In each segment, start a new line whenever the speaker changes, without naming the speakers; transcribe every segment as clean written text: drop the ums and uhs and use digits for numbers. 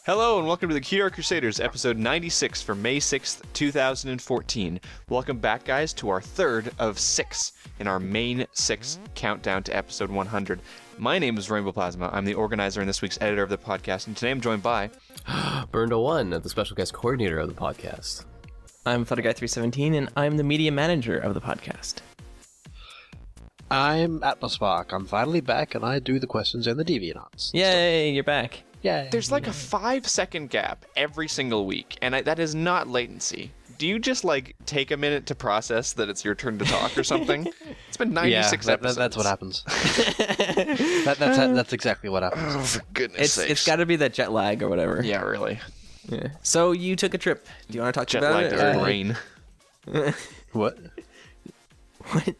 Hello and welcome to the Cutie Art Crusaders, episode 96 for May 6th, 2014. Welcome back, guys, to our third of 6 in our main 6 countdown to episode 100. My name is Rainbow Plasma. I'm the organizer and this week's editor of the podcast, and today I'm joined by...
Burndo1, the special guest coordinator of the podcast.
I'm PhotoGuy317, and I'm the media manager of the podcast.
I'm Atmospark. I'm finally back, and I do the questions and the DeviantArts.
Yay, you're back.
Yay.
There's like a 5-second gap every single week, and that is not latency. Do you just, take a minute to process that it's your turn to talk or something? It's been 96 episodes.
That's what happens. That's exactly what happens.
Oh, for goodness sakes.
It's got to be that jet lag or whatever.
Yeah, really.
Yeah. So you took a trip. Do you want to talk
Jet
about
lag
it?
during rain.
What?
What?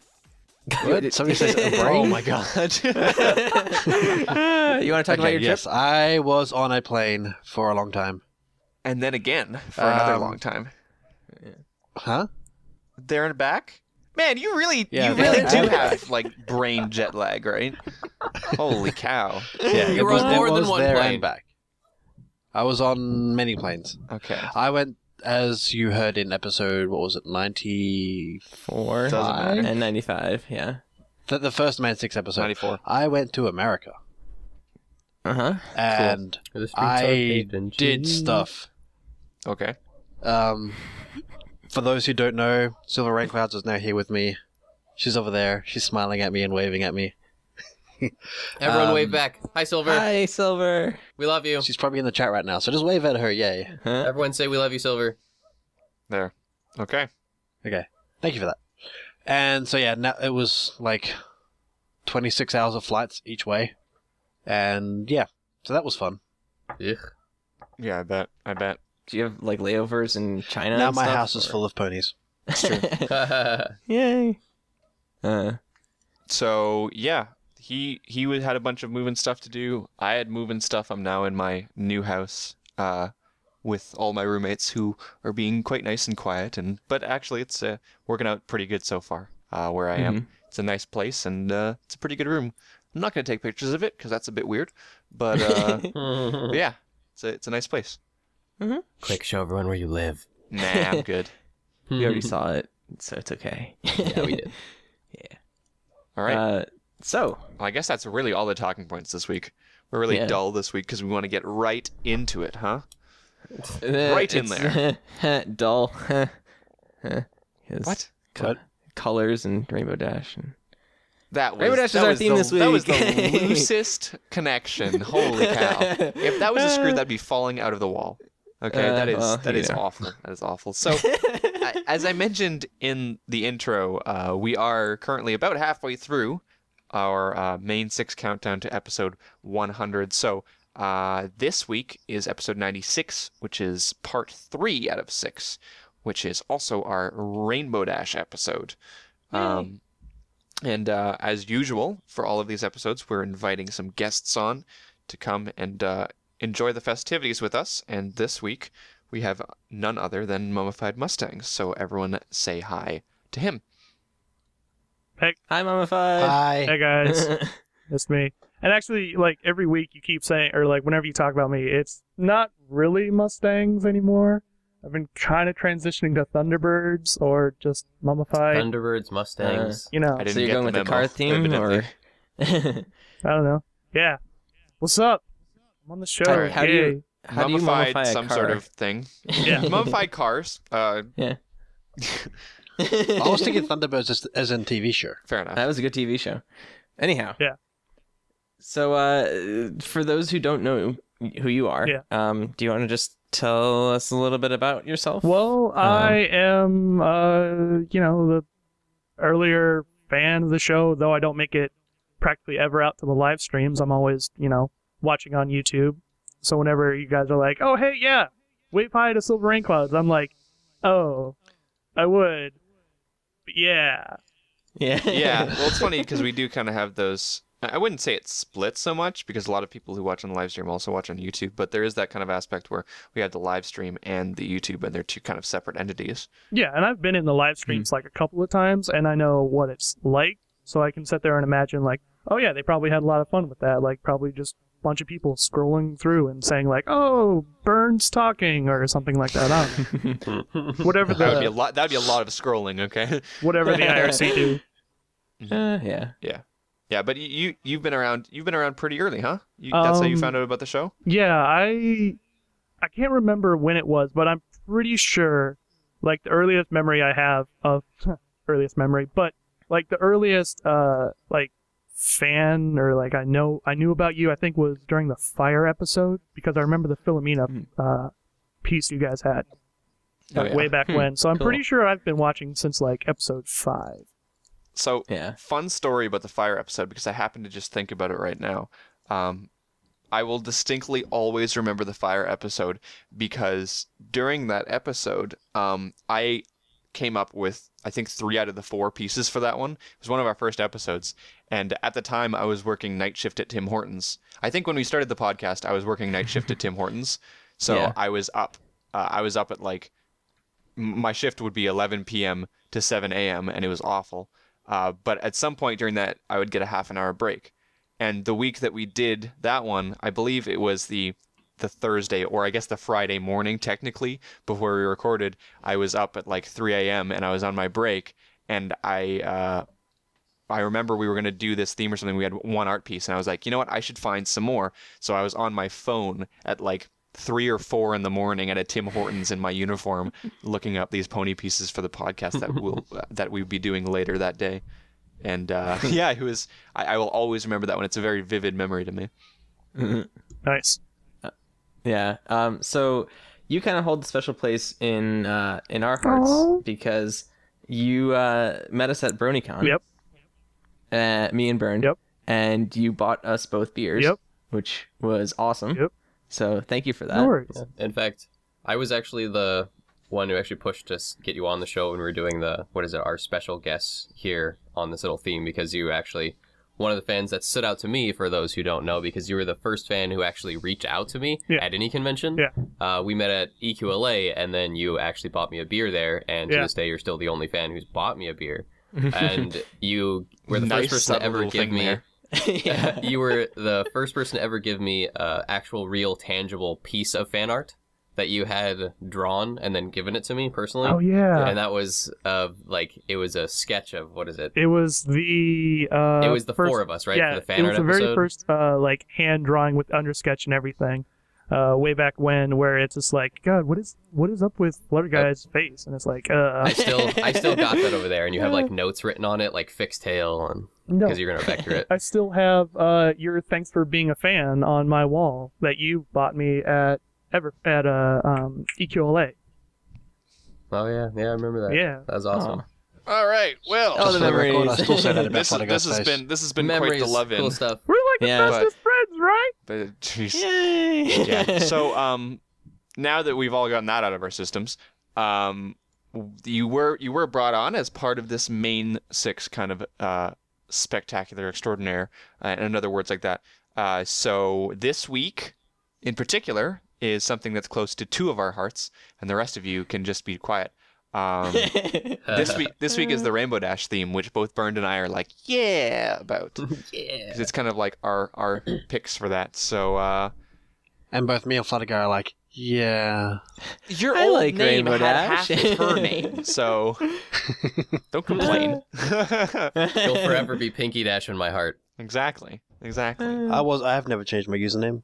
What? Somebody says a brain?
Oh my god.
You want to talk about your
yes,
trip?
I was on a plane for a long time.
And then again for another long time.
Huh?
There and back? Man, you really do have brain jet lag, right? Holy cow.
Yeah,
You were on more than one
there
plane.
and back. I was on many planes.
Okay.
I went, as you heard in episode, what was it, 94?
Doesn't
matter.
And 95, yeah.
The first Main 6 episode.
94.
I went to America.
Uh-huh.
And I did stuff.
Okay.
For those who don't know, Silver Rain Clouds is now here with me. She's over there. She's smiling at me and waving at me.
Everyone wave back. Hi, Silver.
Hi, Silver.
We love you.
She's probably in the chat right now, so just wave at her. Yay.
Huh?
Everyone say we love you, Silver.
There. Okay.
Okay. Thank you for that. And so, yeah, now it was 26 hours of flights each way. And yeah, so that was fun.
Ugh.
Yeah, I bet.
Do you have, layovers in China
Now
and
my
stuff,
house is
or-
full of ponies.
It's true.
Yay.
So, yeah. He had a bunch of moving stuff to do. I had moving stuff. I'm now in my new house with all my roommates who are being quite nice and quiet. But actually, it's working out pretty good so far where I am. It's a nice place, and it's a pretty good room. I'm not going to take pictures of it because that's a bit weird. But yeah, it's a nice place.
Quick, show everyone where you live.
Nah, I'm good.
We already saw it, so it's okay.
Yeah, we did.
Yeah.
All right.
So,
Well, I guess that's really all the talking points this week. We're really
Yeah.
dull this week because we want to get right into it, huh? Right in
there. Dull.
What?
What?
Colors and Rainbow Dash. And...
That was
Rainbow Dash is
that
our
was
theme
the,
this
That was
week.
the loosest connection. Holy cow! If that was a screw, that'd be falling out of the wall. Okay, that is awful. That is awful. So, as I mentioned in the intro, we are currently about halfway through our main 6 countdown to episode 100. So, this week is episode 96, which is part 3 out of 6, which is also our Rainbow Dash episode. And as usual, for all of these episodes, we're inviting some guests on to come and enjoy the festivities with us. And this week, we have none other than Mummified Mustangs. So everyone say hi to him.
Hi, Mummified.
Hi.
Hey guys, it's me. And actually, every week you keep saying, or whenever you talk about me, it's not really Mustangs anymore. I've been kind of transitioning to Thunderbirds or just Mummified.
Thunderbirds, Mustangs.
You know,
I didn't
So you're
get
going with the
memo,
car theme, or?
evidently.
I don't know. Yeah. What's up? I'm on the show.
All right,
how do
Yay.
you mummify
Mummified
a
some
car?
sort of thing.
Yeah.
Mummified cars.
Yeah.
I was thinking Thunderbirds as in TV show.
Fair enough.
That was a good TV show. Anyhow.
Yeah.
So, for those who don't know who you are,
Yeah.
do you want to just tell us a little bit about yourself?
Well, I am, the earlier fan of the show, though I don't make it practically ever out to the live streams. I'm always, watching on YouTube. So whenever you guys are like, oh, hey, yeah, wave hi to Silver Rain Clouds, I'm like, oh, I would. But yeah.
Yeah.
Yeah, well, it's funny because we do kind of have those. I wouldn't say it's split so much because a lot of people who watch on the live stream also watch on YouTube, but there is that kind of aspect where we have the live stream and the YouTube, and they're two kind of separate entities.
Yeah, and I've been in the live streams a couple of times, and I know what it's like, so I can sit there and imagine oh yeah, they probably had a lot of fun with that, probably just bunch of people scrolling through and saying like, "Oh, Burns talking" or something like that. I don't know. Whatever
That would
the
be a lot. That would be a lot of scrolling. Okay.
whatever the IRC do.
Yeah.
Yeah, but you've been around. You've been around pretty early, huh? That's how you found out about the show.
Yeah, I can't remember when it was, but I'm pretty sure, like the earliest memory I have of earliest memory, but like the earliest like fan or like I knew about you, I think was during the Fire episode, because I remember the Philomena piece you guys had way back when. So I'm pretty sure I've been watching since like episode 5.
So,
Yeah.
fun story about the Fire episode, because I happen to just think about it right now. I will distinctly always remember the Fire episode, because during that episode, I came up with, I think, 3 out of the 4 pieces for that one. It was one of our first episodes, and at the time, I was working night shift at Tim Hortons. I think when we started the podcast, I was working night shift at Tim Hortons, so
Yeah.
I was up. I was up at like, my shift would be 11 p.m. to 7 a.m., and it was awful. But at some point during that, I would get a half an hour break. And the week that we did that one, I believe it was the Thursday, or I guess the Friday morning, technically, before we recorded, I was up at like 3 a.m. and I was on my break. And I remember we were going to do this theme or something. We had one art piece, and I was like, you know what? I should find some more. So I was on my phone at like 3 or 4 in the morning at a Tim Hortons in my uniform, looking up these pony pieces for the podcast that we'll be doing later that day. And yeah, it was. I will always remember that one. It's a very vivid memory to me.
Nice.
Yeah. So you kind of hold a special place in our hearts.
Aww.
Because you met us at BronyCon.
Yep.
Me and Bern.
Yep.
And you bought us both beers.
Yep.
Which was awesome.
Yep.
So thank you for that.
No worries.
Yeah.
In fact, I was actually the one who actually pushed us get you on the show when we were doing our special guests here on this little theme, because you actually one of the fans that stood out to me, for those who don't know, because you were the first fan who actually reached out to me at any convention.
Yeah.
We met at EQLA, and then you actually bought me a beer there, and to this day you're still the only fan who's bought me a beer. And you were the first person to ever give me
Yeah.
you were the first person to ever give me actual real tangible piece of fan art that you had drawn and then given it to me personally.
Oh yeah.
And that was it was a sketch of, what is it?
It was the
It was the
first,
4 of us, right?
Yeah,
for the fan
it
art
was the
episode.
very first like hand drawing with undersketch and everything. Way back when, where it's just like, God, what is up with Flutterguy's face? And it's like,
I still got that over there, and you have like notes written on it, like fixed tail, and because you're gonna vector it.
I still have your thanks for being a fan on my wall that you bought me at EQLA.
Oh yeah, I remember that.
Yeah.
That was awesome.
All right. Well,
Oh, the
For the record,
memories.
I still say that about
this
Flutterguy's
has
face.
been quite
Memories,
the love in.
cool stuff.
We're like the
Yeah.
bestest friends, right?
But jeez.
Yay!
Yeah. So now that we've all gotten that out of our systems, you were brought on as part of this main 6 kind of spectacular extraordinaire, and other words like that. So this week, in particular, is something that's close to 2 of our hearts, and the rest of you can just be quiet. This week is the Rainbow Dash theme, which both Bernd and I are like, yeah, about.
Yeah.
'Cause it's kind of like our picks for that. So
And both me and Flutterguy are like, yeah.
your
I
old
like
name
Rainbow
had
Dash.
half of her name, so don't complain.
You'll forever be Pinky Dash in my heart.
Exactly.
I have never changed my username.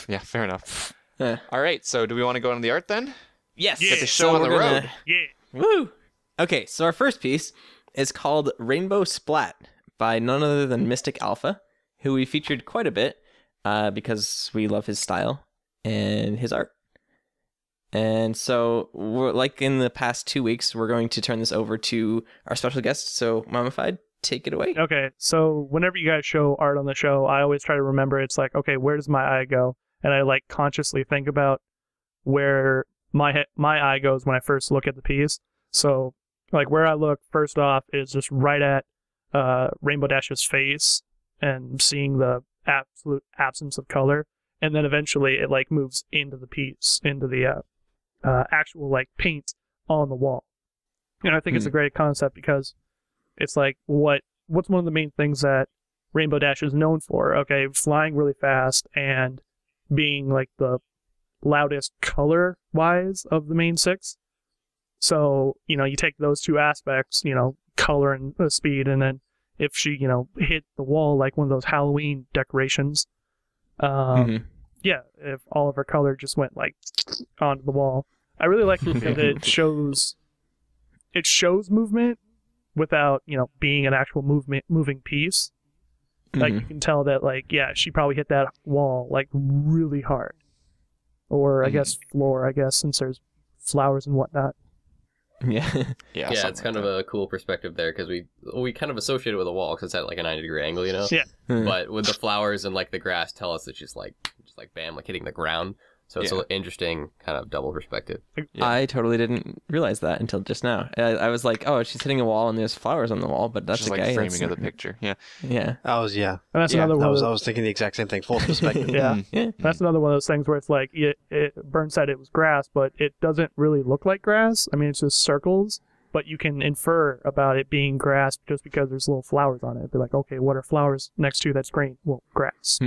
Yeah, fair enough. All right, so do we want to go on the art then?
Yes.
Get
the show on
we're
the
gonna-
road.
Yeah.
Woo! Okay, so our first piece is called Rainbow Splat by none other than Mystic Alpha, who we featured quite a bit because we love his style and his art. And so, like in the past 2 weeks, we're going to turn this over to our special guest. So, Mummified, take it away.
Okay, so whenever you guys show art on the show, I always try to remember it's like, okay, where does my eye go? And I like consciously think about where my eye goes when I first look at the piece. So, like where I look first off is just right at Rainbow Dash's face and seeing the absolute absence of color, and then eventually it like moves into the piece, into the actual like paint on the wall. And I think it's a great concept because it's like what's one of the main things that Rainbow Dash is known for. Okay, flying really fast and being like the loudest color-wise of the main 6. So, you take those two aspects, color and speed, and then if she, hit the wall like one of those Halloween decorations, yeah, if all of her color just went like onto the wall. I really like it because it shows movement without, being an actual moving piece. Like you can tell that, like, yeah, she probably hit that wall like really hard, or I guess floor, since there's flowers and whatnot.
Yeah.
Yeah, it's kind of a cool perspective there because we kind of associate it with a wall because it's at like a 90-degree angle,
Yeah.
But with the flowers and like the grass, tell us that she's like bam, like hitting the ground. So it's an interesting kind of double perspective.
Yeah. I totally didn't realize that until just now. I was like, oh, she's hitting a wall and there's flowers on the wall, but that's
just like framing of the picture. Yeah.
Yeah.
I was
And that's another one.
I was thinking the exact same thing. Full perspective.
Yeah. That's another one of those things where it's like Burn said it was grass, but it doesn't really look like grass. I mean, it's just circles, but you can infer about it being grass just because there's little flowers on it. It'd be like, okay, what are flowers next to that's green? Well, grass.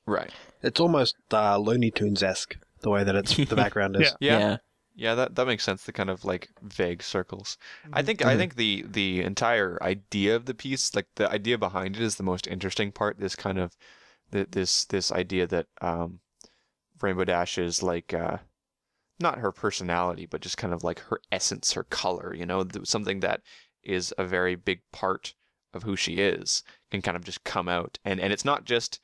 Right.
It's almost Looney Tunes-esque. The way that the background is.
Yeah, that makes sense. The kind of like vague circles. I think the entire idea of the piece, like the idea behind it, is the most interesting part. This kind of this idea that Rainbow Dash is like not her personality, but just kind of like her essence, her color. Something that is a very big part of who she is can kind of just come out, and it's not just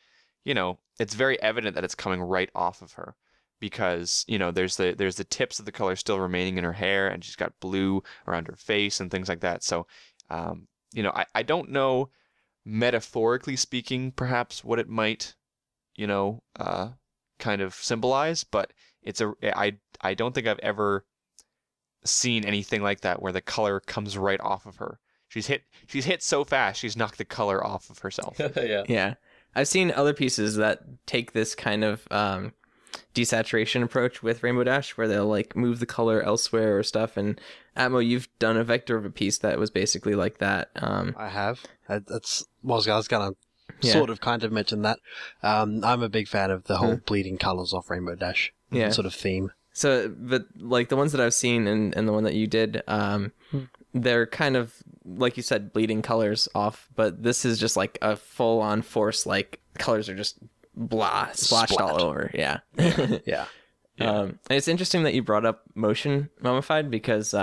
it's very evident that it's coming right off of her. Because there's the tips of the color still remaining in her hair, and she's got blue around her face and things like that. So, I don't know, metaphorically speaking, perhaps what it might, kind of symbolize. But I don't think I've ever seen anything like that where the color comes right off of her. She's hit so fast she's knocked the color off of herself.
Yeah. I've seen other pieces that take this kind of desaturation approach with Rainbow Dash where they'll like move the color elsewhere or stuff, and Atmo, you've done a vector of a piece that was basically like that.
I have. I was gonna sort of kind of mention that. I'm a big fan of the whole bleeding colors off Rainbow Dash sort of theme.
So, but like the ones that I've seen and the one that you did, they're kind of, like you said, bleeding colors off, but this is just like a full-on force, like colors are just splashed all over. Yeah. And it's interesting that you brought up motion mummified because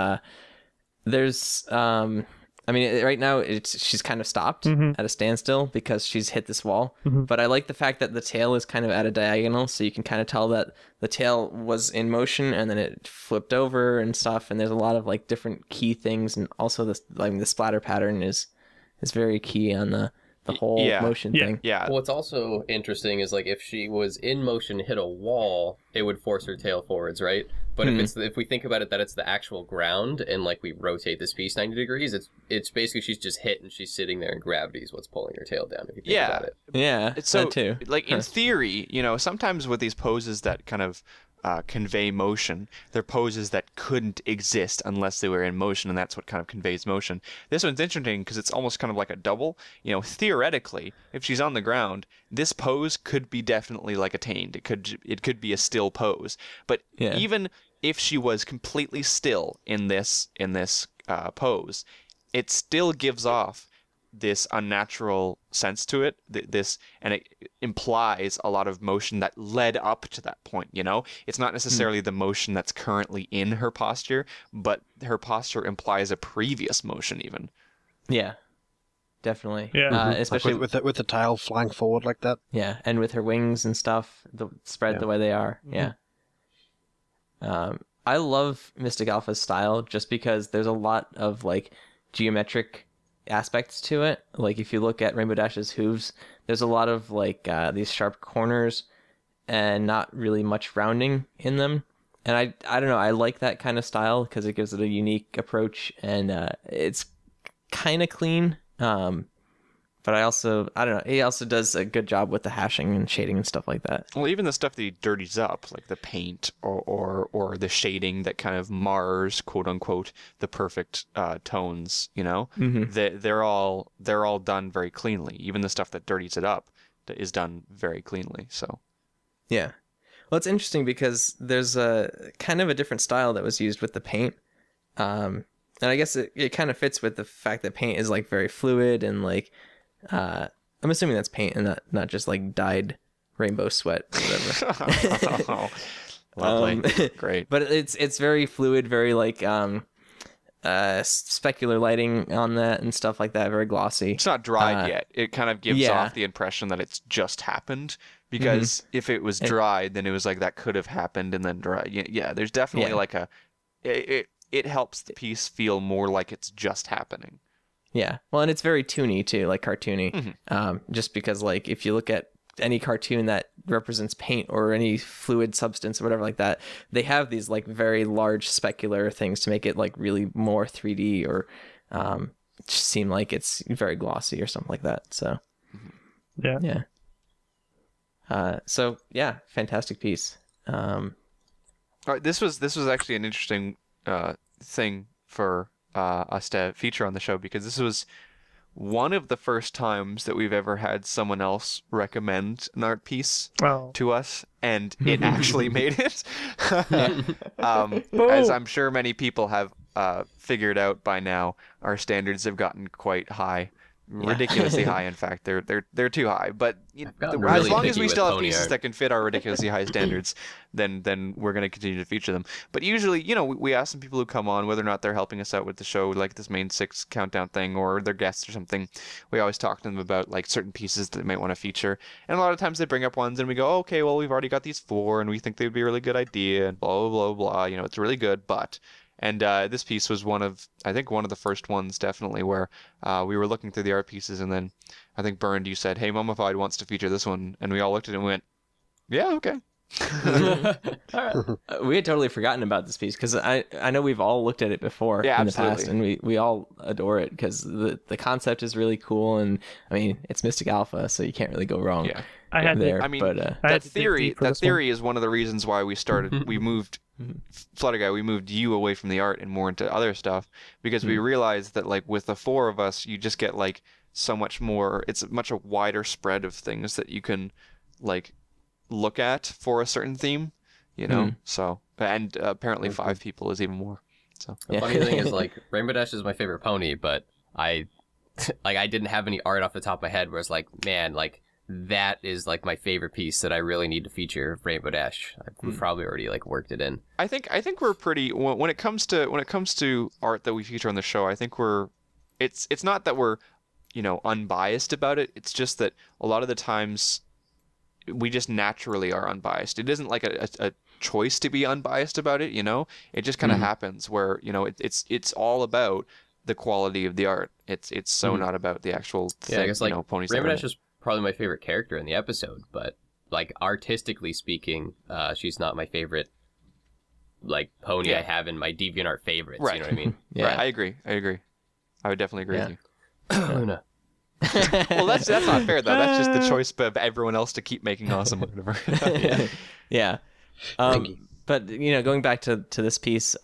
there's right now she's kind of stopped at a standstill because she's hit this wall. But I like the fact that the tail is kind of at a diagonal, so you can kind of tell that the tail was in motion and then it flipped over and stuff, and there's a lot of like different key things, and also the splatter pattern is very key on the whole motion thing.
Yeah.
What's also interesting is like if she was in motion, hit a wall, it would force her tail forwards, right? But if we think about it that it's the actual ground and like we rotate this piece 90 degrees, it's basically she's just hit and she's sitting there and gravity is what's pulling her tail down if you think about it.
Yeah.
It's so
that too.
Like in theory, sometimes with these poses that kind of convey motion, they're poses that couldn't exist unless they were in motion, and that's what kind of conveys motion. This one's interesting because it's almost kind of like a double. Theoretically, if she's on the ground, this pose could be definitely like attained. It could be a still pose. But even if she was completely still in this pose, it still gives off this unnatural sense to it, and it implies a lot of motion that led up to that point. It's not necessarily the motion that's currently in her posture, but her posture implies a previous motion even.
Yeah, definitely.
Yeah.
Especially
like with the tail flying forward like that.
Yeah, and with her wings and stuff spread the way they are. Yeah. I love Mystic Alpha's style just because there's a lot of like geometric aspects to it. Like if you look at Rainbow Dash's hooves, there's a lot of like these sharp corners and not really much rounding in them. And I don't know, I like that kind of style because it gives it a unique approach, and it's kind of clean. But I don't know. He also does a good job with the hashing and shading and stuff like that.
Well, even the stuff that he dirties up, like the paint or the shading that kind of mars, quote unquote, the perfect tones, they're all done very cleanly. Even the stuff that dirties it up is done very cleanly. So
yeah. Well, it's interesting because there's a kind of a different style that was used with the paint. And I guess it kind of fits with the fact that paint is like very fluid and like, I'm assuming that's paint and not just like dyed rainbow sweat or whatever.
Oh, lovely. Great.
But it's very fluid, very like specular lighting on that and stuff like that, very glossy.
It's not dried yet. It kind of gives off the impression that it's just happened, because if it was dried, then it was like that could have happened and then dry. Yeah, there's definitely like it helps the piece feel more like it's just happening.
Yeah. Well, and it's very toony too, like cartoony. Just because like if you look at any cartoon that represents paint or any fluid substance or whatever like that, they have these like very large specular things to make it like really more 3D or just seem like it's very glossy or something like that. So yeah. So yeah, fantastic piece.
All right, this was actually an interesting thing for us to feature on the show, because this was one of the first times that we've ever had someone else recommend an art piece to us, and it actually made it. As I'm sure many people have figured out by now, our standards have gotten quite high. Ridiculously high, in fact. They're too high. But as long as we still have pieces that can fit our ridiculously high standards, then we're going to continue to feature them. But usually, we ask some people who come on whether or not they're helping us out with the show, like this main 6 countdown thing, or they're guests or something. We always talk to them about like certain pieces that they might want to feature. And a lot of times they bring up ones and we go, okay, well, we've already got these 4 and we think they'd be a really good idea and blah, blah, blah, blah. It's really good, but... And this piece was one of the first ones, definitely, where we were looking through the art pieces, and then I think, Bernd, you said, hey, Mummified wants to feature this one, and we all looked at it and went, yeah, okay.
We had totally forgotten about this piece, because I know we've all looked at it before in the past, and we all adore it, because the concept is really cool, and, I mean, it's Mystic Alpha, so you can't really go wrong.
Yeah.
That
theory is one of the reasons why we moved... Flutter Guy, we moved you away from the art and more into other stuff, because we realized that like with the 4 of us, you just get like so much more. It's much a wider spread of things that you can like look at for a certain theme, So and apparently 5 people is even more. So
the funny thing is like Rainbow Dash is my favorite pony, but I didn't have any art off the top of my head where it's like, man, like that is like my favorite piece that I really need to feature Rainbow Dash. I've probably already like worked it in. I think
we're pretty when it comes to art that we feature on the show. I think it's not that we're unbiased about it. It's just that a lot of the times we just naturally are unbiased. It isn't like a choice to be unbiased about it. It just kind of happens where it's all about the quality of the art. It's so not about the actual thing.
I guess like
ponies.
Rainbow Dash is probably my favorite character in the episode, but like artistically speaking, she's not my favorite like pony I have in my DeviantArt favorites.
Right.
You know what I mean?
Yeah, right. I agree. I would definitely agree with you.
Luna.
Well, that's not fair though. That's just the choice of everyone else to keep making awesome whatever.
Yeah. But going back to this piece,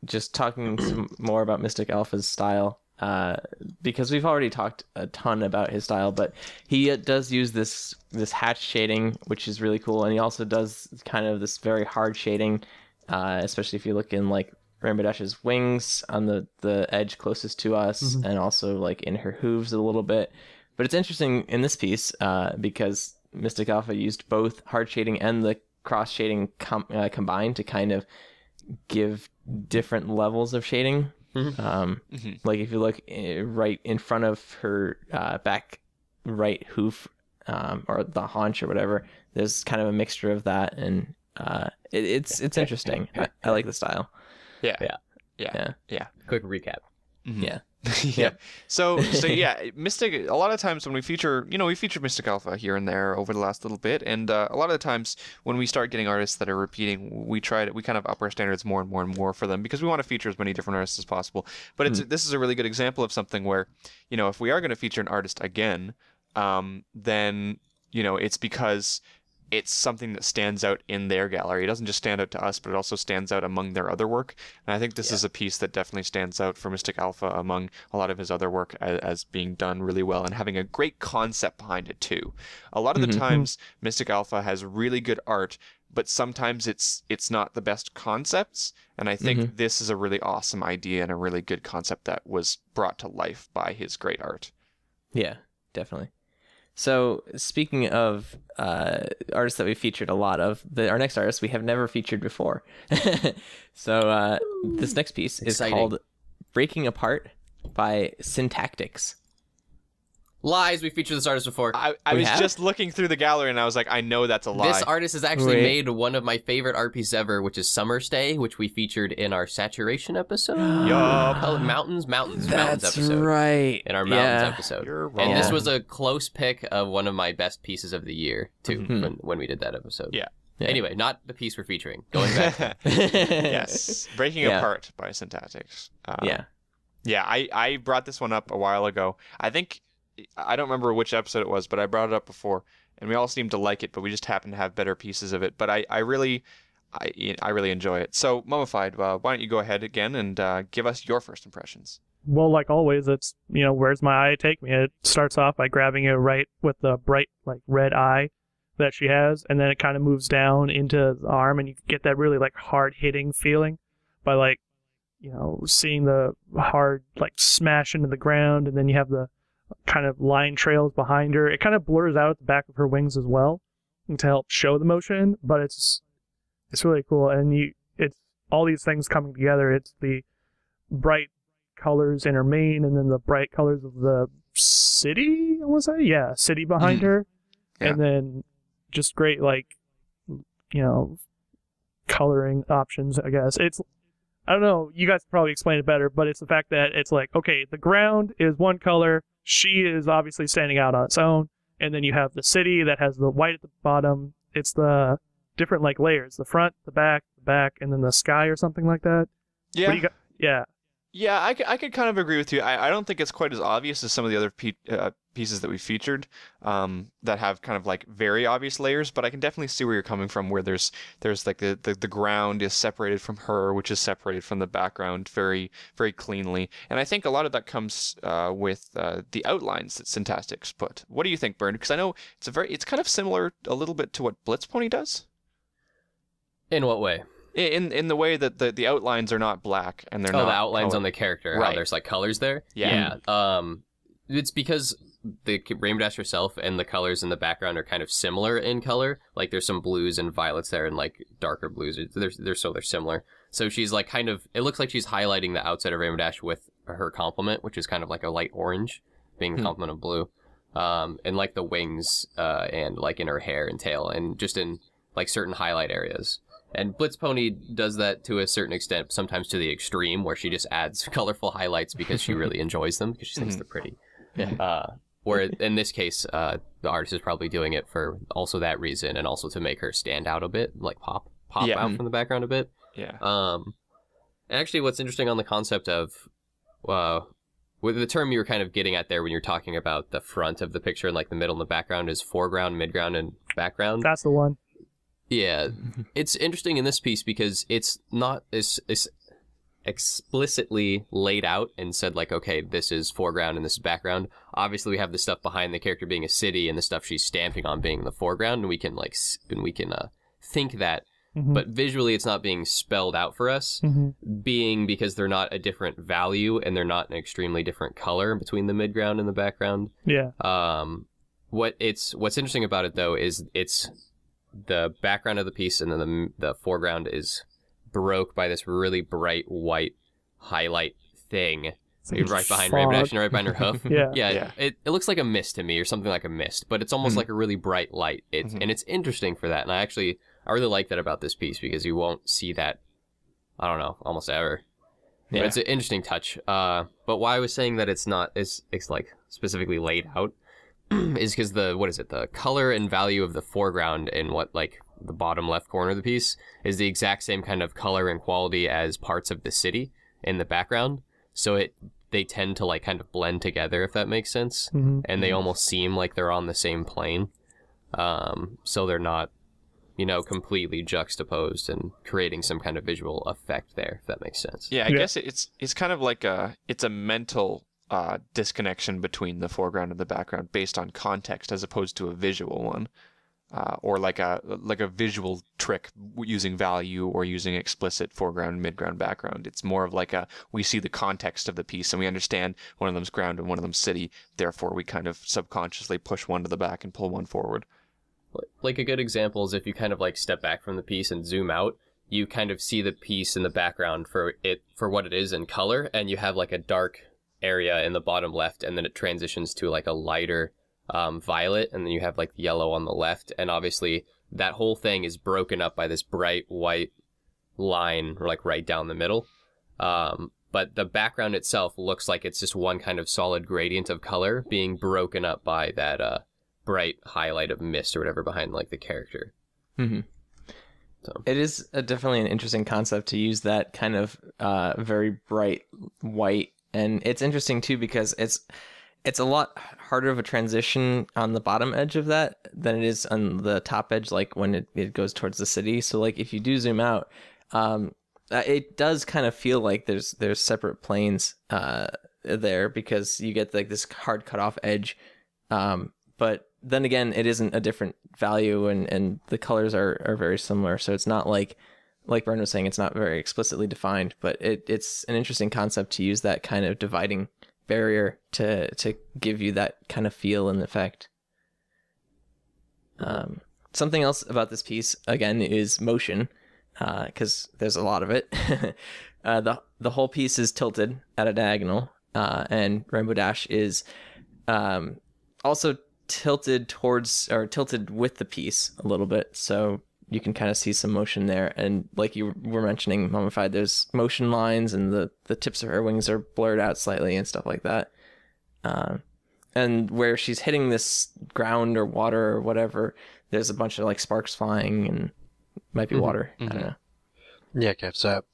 just talking some more about Mystic Alpha's style. Because we've already talked a ton about his style, but he does use this hatch shading, which is really cool, and he also does kind of this very hard shading, especially if you look in like Rainbow Dash's wings on the edge closest to us, and also like in her hooves a little bit. But it's interesting in this piece because Mystic Alpha used both hard shading and the cross shading combined to kind of give different levels of shading. Like if you look right in front of her back right hoof or the haunch or whatever, there's kind of a mixture of that, and it's interesting. I like the style.
Yeah.
Quick recap.
Yeah.
Yeah. So yeah, Mystic. A lot of times when we feature, we featured Mystic Alpha here and there over the last little bit, and a lot of the times when we start getting artists that are repeating, we kind of up our standards more and more and more for them because we want to feature as many different artists as possible. But this is a really good example of something where, if we are going to feature an artist again, then it's because it's something that stands out in their gallery. It doesn't just stand out to us, but it also stands out among their other work. And I think this is a piece that definitely stands out for Mystic Alpha among a lot of his other work as being done really well and having a great concept behind it too. A lot of the times Mystic Alpha has really good art, but sometimes it's not the best concepts. And I think this is a really awesome idea and a really good concept that was brought to life by his great art.
Yeah, definitely. So speaking of artists that we featured a lot of, our next artist we have never featured before. So this next piece is called Breaking Apart by Syntactics.
Lies, we featured this artist before.
I was just looking through the gallery and I was like, I know that's a lie.
This artist has actually made one of my favorite art pieces ever, which is Summer Stay, which we featured in our Saturation episode.
Yup.
Mountains
That's
episode.
right.
In our Mountains episode.
You're wrong.
And this was a close pick of one of my best pieces of the year, too, when we did that episode.
Yeah.
Anyway, not the piece we're featuring. Going back.
Yes. Breaking Apart by Syntactics. Yeah, I brought this one up a while ago. I don't remember which episode it was, but I brought it up before, and we all seemed to like it, but we just happened to have better pieces of it. But I really enjoy it. So, Mummified, why don't you go ahead again and give us your first impressions?
Well, like always, it's, where's my eye take me? It starts off by grabbing it right with the bright, red eye that she has, and then it kind of moves down into the arm, and you get that really, hard-hitting feeling by, seeing the hard, smash into the ground, and then you have the kind of line trails behind her. It kind of blurs out at the back of her wings as well to help show the motion, but it's really cool. And it's all these things coming together. It's the bright colors in her mane, and then the bright colors of the city, I want to say? Yeah, city behind her. Yeah. And then just great, coloring options, I guess. I don't know, you guys can probably explain it better, but it's the fact that it's okay, the ground is one color, she is obviously standing out on its own, and then you have the city that has the white at the bottom. It's the different layers, the front, the back, and then the sky or something like that.
Yeah.
What do you got? Yeah.
Yeah, I could kind of agree with you. I don't think it's quite as obvious as some of the other pieces that we featured that have kind of very obvious layers, but I can definitely see where you're coming from, where there's the ground is separated from her, which is separated from the background very, very cleanly. And I think a lot of that comes with the outlines that Syntactics put. What do you think, Bern? Because I know it's kind of similar a little bit to what Blitzpony does.
In what way?
In the way that the outlines are not black and they're not
the outlines
colored.
On the character,
right.
How there's colors there.
Yeah.
It's because the Rainbow Dash herself and the colors in the background are kind of similar in color. There's some blues and violets there and darker blues. They're similar. So she's it looks like she's highlighting the outside of Rainbow Dash with her complement, which is kind of a light orange, being the complement of blue. And the wings and in her hair and tail and just in certain highlight areas. And Blitzpony does that to a certain extent, sometimes to the extreme, where she just adds colorful highlights because she really enjoys them, because she thinks they're pretty.
Yeah.
Where in this case, the artist is probably doing it for also that reason, and also to make her stand out a bit, pop out from the background a bit.
Yeah.
And actually, what's interesting on the concept of, with the term you were kind of getting at there when you're talking about the front of the picture and the middle and the background is foreground, midground, and background.
That's the one.
Yeah, it's interesting in this piece because it's not as explicitly laid out and said okay, this is foreground and this is background. Obviously, we have the stuff behind the character being a city and the stuff she's stamping on being the foreground, and we can think that. But visually, it's not being spelled out for us, being because they're not a different value and they're not an extremely different color between the midground and the background.
Yeah.
What's interesting about it though is it's the background of the piece and then the foreground is broke by this really bright white highlight thing right behind Rainbow Dash and right behind her hoof.
Yeah.
It looks like a mist to me, or something like a mist, but it's almost like a really bright light. And it's interesting for that, and I really like that about this piece because you won't see that, I don't know, almost ever. But it's an interesting touch. But why I was saying that it's like specifically laid out is because the color and value of the foreground in the bottom left corner of the piece is the exact same kind of color and quality as parts of the city in the background. So they tend to kind of blend together, if that makes sense.
Mm-hmm.
And they almost seem like they're on the same plane. So they're not, completely juxtaposed and creating some kind of visual effect there, if that makes sense.
Yeah, I guess it's kind of like it's a mental disconnection between the foreground and the background based on context as opposed to a visual one. Or like a visual trick using value or using explicit foreground, midground, background. It's more of we see the context of the piece and we understand one of them's ground and one of them's city. Therefore, we kind of subconsciously push one to the back and pull one forward.
Like a good example is if you kind of step back from the piece and zoom out, you kind of see the piece in the background for what it is in color, and you have a dark area in the bottom left, and then it transitions to a lighter violet, and then you have yellow on the left, and obviously that whole thing is broken up by this bright white line right down the middle, but the background itself looks like it's just one kind of solid gradient of color being broken up by that bright highlight of mist or whatever behind the character.
Mm-hmm.
So
it is definitely an interesting concept to use that kind of very bright white, and it's interesting too because it's a lot harder of a transition on the bottom edge of that than it is on the top edge, when it goes towards the city. So if you do zoom out, it does kind of feel like there's separate planes there because you get this hard cut off edge. But then again, it isn't a different value and the colors are very similar. So it's not like Brony was saying, it's not very explicitly defined, but it's an interesting concept to use that kind of dividing barrier to give you that kind of feel and effect. Something else about this piece again is motion, because there's a lot of it. The whole piece is tilted at a diagonal, and Rainbow Dash is also tilted with the piece a little bit, so you can kind of see some motion there. And like you were mentioning, Mummified, there's motion lines and the tips of her wings are blurred out slightly and stuff like that. And where she's hitting this ground or water or whatever, there's a bunch of sparks flying and might be water. I don't know.
Yeah, okay. So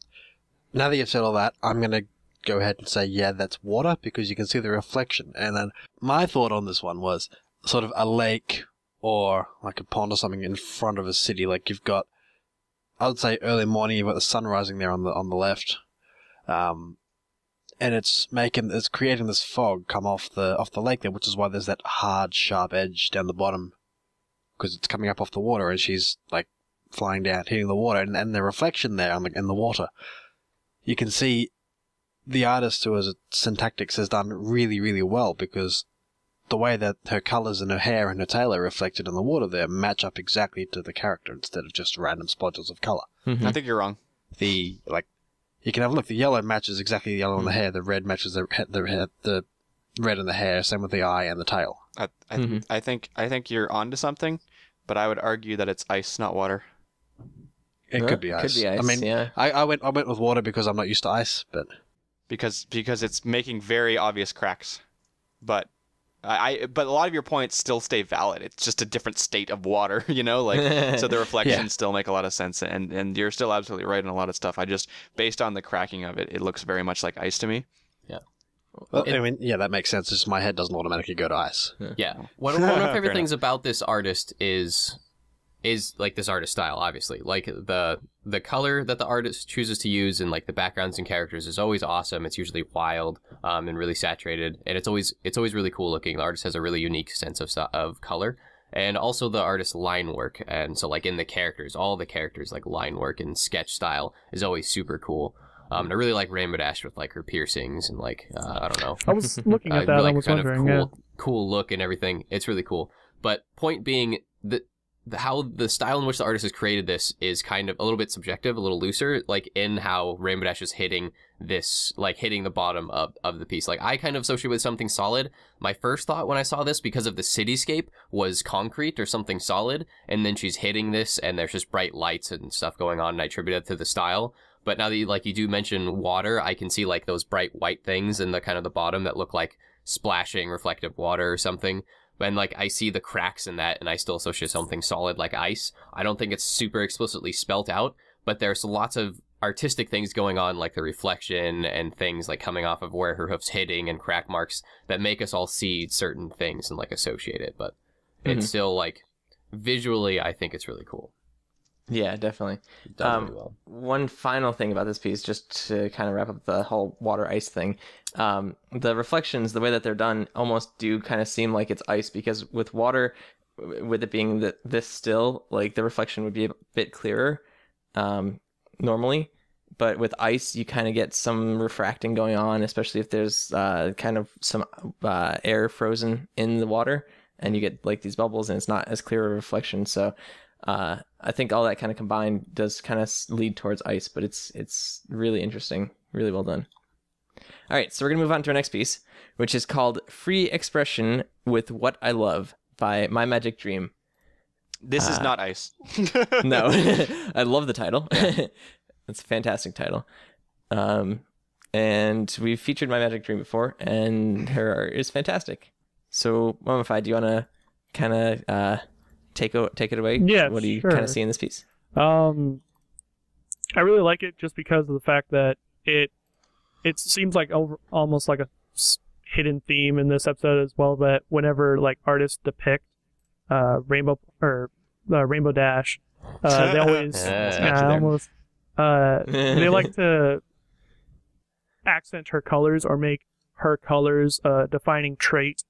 now that you've said all that, I'm going to go ahead and say, yeah, that's water because you can see the reflection. And then my thought on this one was sort of a lake or a pond or something in front of a city. You've got, I would say early morning, you've got the sun rising there on the left. And it's creating this fog come off the lake there, which is why there's that hard, sharp edge down the bottom, because it's coming up off the water and she's flying down, hitting the water, and the reflection there in the water. You can see the artist who has syntactics has done really, really well, because the way that her colors and her hair and her tail are reflected in the water there match up exactly to the character instead of just random splotches of color.
Mm-hmm.
I think you're wrong.
You can have a look. The yellow matches exactly the yellow in the hair. The red matches the red in the hair. Same with the eye and the tail.
I think you're onto something, but I would argue that it's ice, not water.
It could be ice. I mean,
yeah.
I went with water because I'm not used to ice, but
because it's making very obvious cracks, but but a lot of your points still stay valid. It's just a different state of water, so the reflections still make a lot of sense, and you're still absolutely right on a lot of stuff. I just, based on the cracking of it, it looks very much like ice to me.
Yeah.
Well, that makes sense. Just my head doesn't automatically go to ice.
Yeah. One of my favorite things about this artist is this artist style, obviously. The color that the artist chooses to use and the backgrounds and characters is always awesome. It's usually wild and really saturated, and it's always really cool looking. The artist has a really unique sense of color, and also the artist's line work. And so in the characters, all the characters line work and sketch style is always super cool. And I really like Rainbow Dash with her piercings and I don't know.
I was looking at that. I was wondering,
cool look and everything. It's really cool. But point being that how the style in which the artist has created this is kind of a little bit subjective, a little looser, in how Rainbow Dash is hitting this, hitting the bottom of the piece. I kind of associate with something solid. My first thought when I saw this, because of the cityscape, was concrete or something solid, and then she's hitting this, and there's just bright lights and stuff going on, and I attribute it to the style. But now that you do mention water, I can see like those bright white things in the kind of the bottom that look like splashing reflective water or something. And like I see the cracks in that, and I still associate something solid like ice. I don't think it's super explicitly spelt out, but there's lots of artistic things going on, like the reflection and things like coming off of where her hoof's hitting and crack marks that make us all see certain things and like associate it. But it's still like visually, I think it's really cool.
Yeah, definitely.
It does really well.
One final thing about this piece, just to kind of wrap up the whole water ice thing. The reflections, the way that they're done, almost do kind of seem like it's ice, because with water, with it being this still, like the reflection would be a bit clearer normally. But with ice, you kind of get some refracting going on, especially if there's kind of some air frozen in the water, and you get like these bubbles, and it's not as clear a reflection. So I think all that kind of combined does kind of lead towards ice, but it's really interesting, really well done. All right, so we're gonna move on to our next piece, which is called "Free Expression with What I Love" by My Magic Dream.
This is not ice.
No, I love the title. It's a fantastic title. And we've featured My Magic Dream before, and her art is fantastic. So, Momify, do you want to kind of take it away?
Yeah,
what do you
sure.
kind of see in this piece?
I really like it just because of the fact that it seems like almost like a hidden theme in this episode as well, that whenever like artists depict Rainbow Dash, they always they like to accent her colors or make her colors a defining trait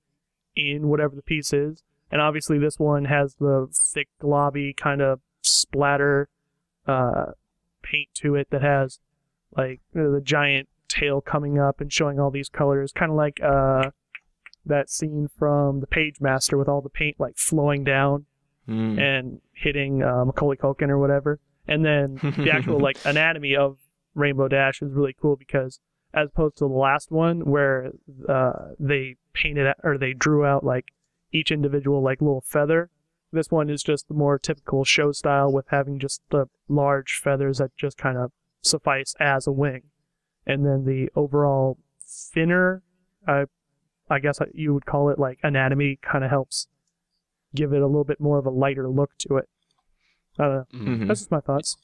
in whatever the piece is. And obviously this one has the thick, globby kind of splatter paint to it that has like the giant tail coming up and showing all these colors, kind of like that scene from the Page Master with all the paint like flowing down and hitting Macaulay Culkin or whatever. And then the actual like anatomy of Rainbow Dash is really cool, because as opposed to the last one where they painted or they drew out like each individual like little feather, this one is just the more typical show style with having just the large feathers that just kind of suffice as a wing. And then the overall thinner, I guess you would call it like anatomy, kind of helps give it a little bit more of a lighter look to it. That's just my thoughts.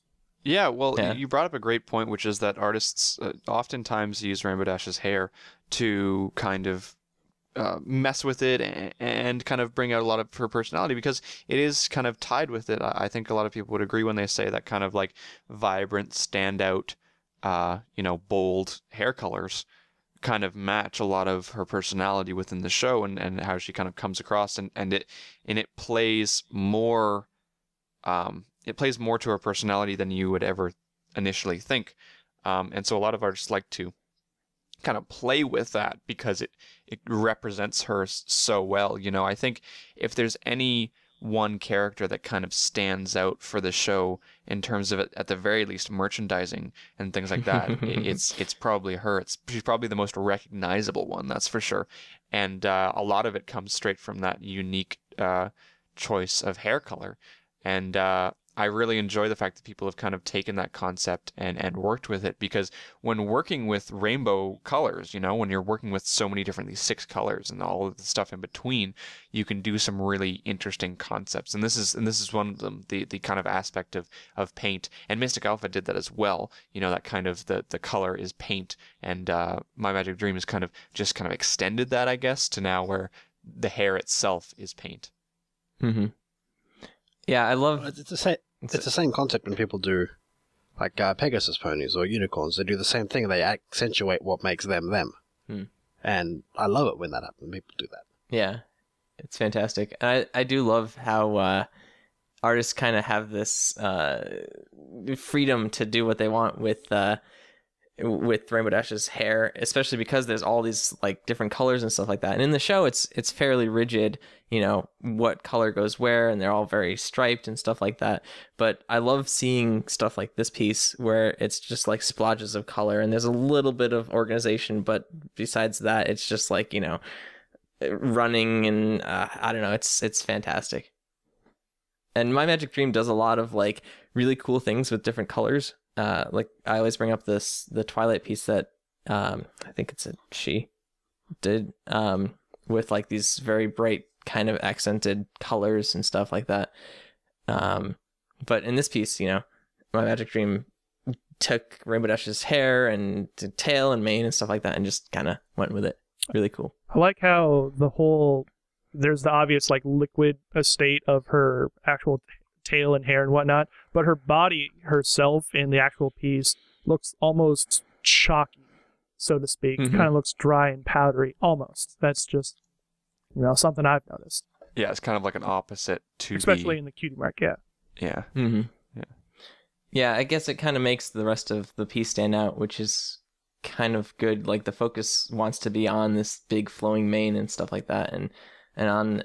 Yeah, well, you brought up a great point, which is that artists oftentimes use Rainbow Dash's hair to kind of mess with it and kind of bring out a lot of her personality, because it is kind of tied with it. I think a lot of people would agree when they say that kind of like vibrant, standout, bold hair colors kind of match a lot of her personality within the show and how she kind of comes across, and it plays more. It plays more to her personality than you would ever initially think. And so a lot of artists like to kind of play with that because it represents her so well. You know, I think if there's any one character that kind of stands out for the show in terms of, at the very least, merchandising and things like that, it's probably her. She's probably the most recognizable one, that's for sure. And a lot of it comes straight from that unique choice of hair color. And I really enjoy the fact that people have kind of taken that concept and worked with it, because when working with rainbow colors, when you're working with so many different, these 6 colors and all of the stuff in between, you can do some really interesting concepts. And this is one of them, the kind of aspect of paint. And Mystic Alpha did that as well. That kind of the color is paint, and My Magic Dream has kind of extended that, I guess, to now where the hair itself is paint.
Mm-hmm. Yeah, I love...
It's the same concept when people do, like, Pegasus ponies or unicorns. They do the same thing. They accentuate what makes them them. And I love it when that happens. People do that.
Yeah, it's fantastic. And I do love how artists kind of have this freedom to do what they want with Rainbow Dash's hair, especially because there's all these like different colors and stuff like that. And in the show, it's fairly rigid, what color goes where, and they're all very striped and stuff like that. But I love seeing stuff like this piece where it's just like splotches of color and there's a little bit of organization, but besides that, it's just like, running, and I don't know, it's fantastic. And My Magic Dream does a lot of like really cool things with different colors. like I always bring up the Twilight piece that I think it's a she did with like these very bright kind of accented colors and stuff like that. But in this piece, you know, My Magic Dream took Rainbow Dash's hair and tail and mane and stuff like that and just kind of went with it. Really cool.
I like how there's the obvious like liquid estate of her actual tail and hair and whatnot, but her body herself in the actual piece looks almost chalky, so to speak. It kind of looks dry and powdery, almost. That's just, you know, something I've noticed.
Yeah, it's kind of like an opposite to
especially in the cutie mark, yeah.
Yeah.
Yeah, I guess it kind of makes the rest of the piece stand out, which is kind of good. Like the focus wants to be on this big flowing mane and stuff like that, and on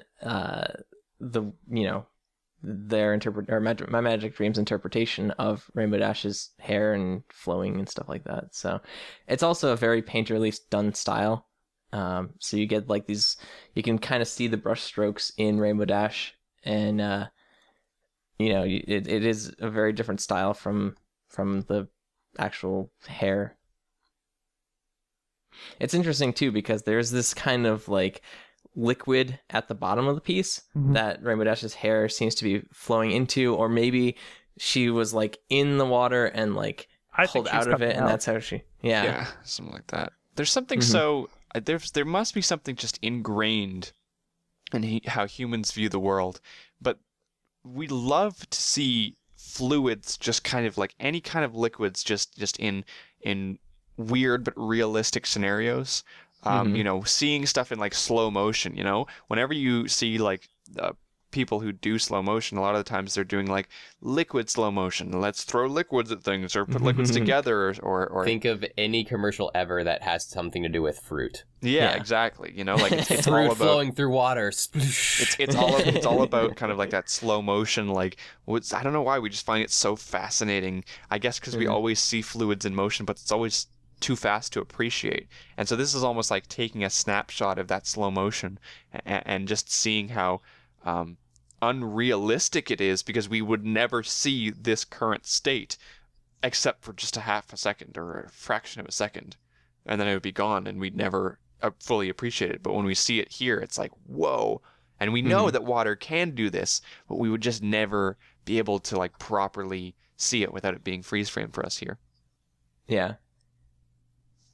the, you know, their My Magic Dream's interpretation of Rainbow Dash's hair and flowing and stuff like that. So it's also a very painterly done style. So you get like these, you can kind of see the brush strokes in Rainbow Dash, and you know, it is a very different style from the actual hair. It's interesting too because there's this kind of like liquid at the bottom of the piece that Rainbow Dash's hair seems to be flowing into, or maybe she was like in the water and like pulled out of it, and that's how she
yeah, something like that. There's something so there must be something just ingrained in how humans view the world, but we love to see fluids, just kind of like any kind of liquids, just in weird but realistic scenarios. You know, seeing stuff in like slow motion, you know, whenever you see like people who do slow motion, a lot of the times they're doing like liquid slow motion. Let's throw liquids at things or put liquids together or
think of any commercial ever that has something to do with fruit.
Yeah, exactly. You know, like it's
fruit
all about
flowing through water.
it's all about kind of like that slow motion. Like I don't know why we just find it so fascinating. I guess because we always see fluids in motion, but it's always too fast to appreciate. And so this is almost like taking a snapshot of that slow motion and just seeing how unrealistic it is, because we would never see this current state except for just a half a second or a fraction of a second, and then it would be gone and we'd never fully appreciate it. But when we see it here, it's like, whoa. And we know that water can do this, but we would just never be able to like properly see it without it being freeze frame for us here.
Yeah.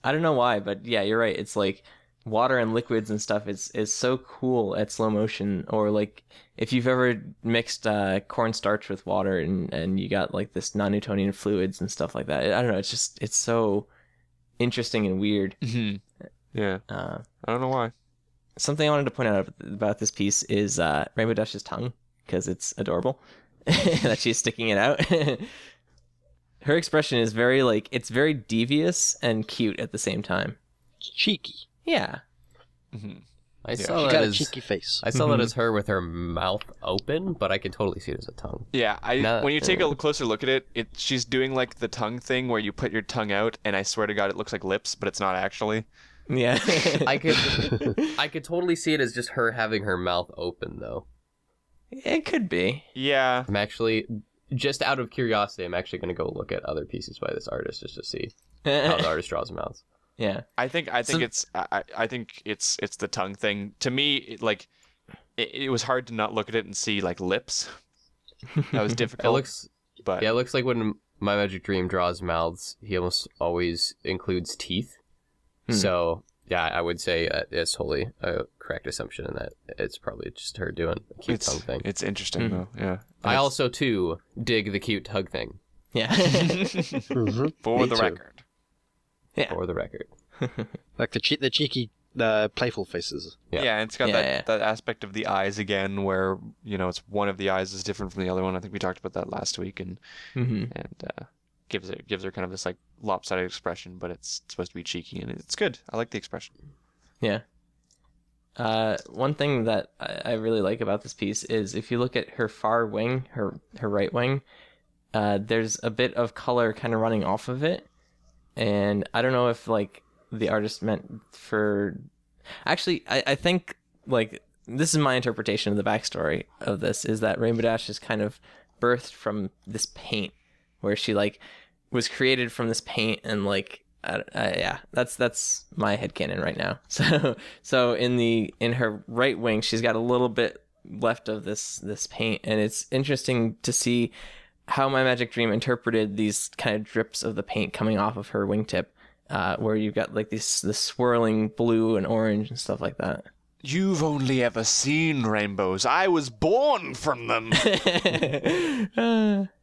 I don't know why, but yeah, you're right. It's like water and liquids and stuff is so cool at slow motion. Or like if you've ever mixed cornstarch with water and you got like this non-Newtonian fluids and stuff like that. I don't know. It's so interesting and weird.
Yeah. I don't know why.
Something I wanted to point out about this piece is Rainbow Dash's tongue, because it's adorable that she's sticking it out. Her expression is very like, it's very devious and cute at the same time.
Cheeky.
Yeah.
I saw
She
that
got a
as
cheeky face.
I saw that as her with her mouth open, but I can totally see it as a tongue.
Yeah, when you take a closer look at it, she's doing like the tongue thing where you put your tongue out, and I swear to God, it looks like lips, but it's not actually.
Yeah.
I could totally see it as just her having her mouth open, though.
It could be.
Yeah.
I'm actually, just out of curiosity, I'm actually going to go look at other pieces by this artist just to see how the artist draws mouths.
Yeah.
I think it's the tongue thing. To me, it was hard to not look at it and see like lips. That was difficult.
It looks like when My Magic Dream draws mouths, he almost always includes teeth. So yeah, I would say it's totally a correct assumption in that it's probably just her doing a cute tongue thing.
It's interesting though. Yeah.
I also too dig the cute hug thing.
Yeah.
For the record.
Yeah.
For the record.
Like the cheeky, playful faces.
Yeah, and it's got that aspect of the eyes again, where it's one of the eyes is different from the other one. I think we talked about that last week, and gives her kind of this like lopsided expression, but it's supposed to be cheeky, and it's good. I like the expression.
Yeah. One thing that I really like about this piece is if you look at her far wing, her right wing, there's a bit of color kind of running off of it. And I don't know if like the artist meant for... Actually, I think like this is my interpretation of the backstory of this, is that Rainbow Dash is kind of birthed from this paint where she like was created from this paint, and like yeah, that's my headcanon right now. So in her right wing, she's got a little bit left of this paint, and it's interesting to see how my Magic Dream interpreted these kind of drips of the paint coming off of her wingtip, where you've got like this swirling blue and orange and stuff like that.
You've only ever seen rainbows. I was born from them.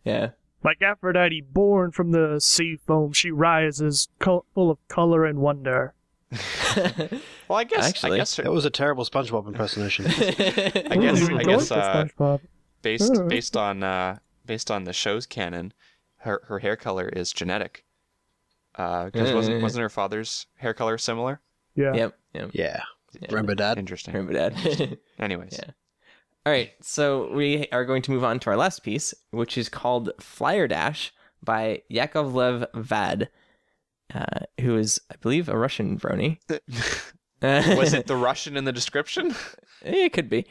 Yeah.
Like Aphrodite, born from the sea foam, she rises full of color and wonder.
Well, I guess
That was a terrible SpongeBob impersonation.
I guess
SpongeBob.
based on the show's canon, her hair color is genetic. Because wasn't her father's hair color similar?
Yeah.
Yep.
Yeah. Rainbow Dad.
Interesting.
Rainbow Dad.
Anyways.
Yeah. All right, so we are going to move on to our last piece, which is called Flyer Dash by Yakovlev Vad, who is, I believe, a Russian brony.
Was it the Russian in the description?
It could be.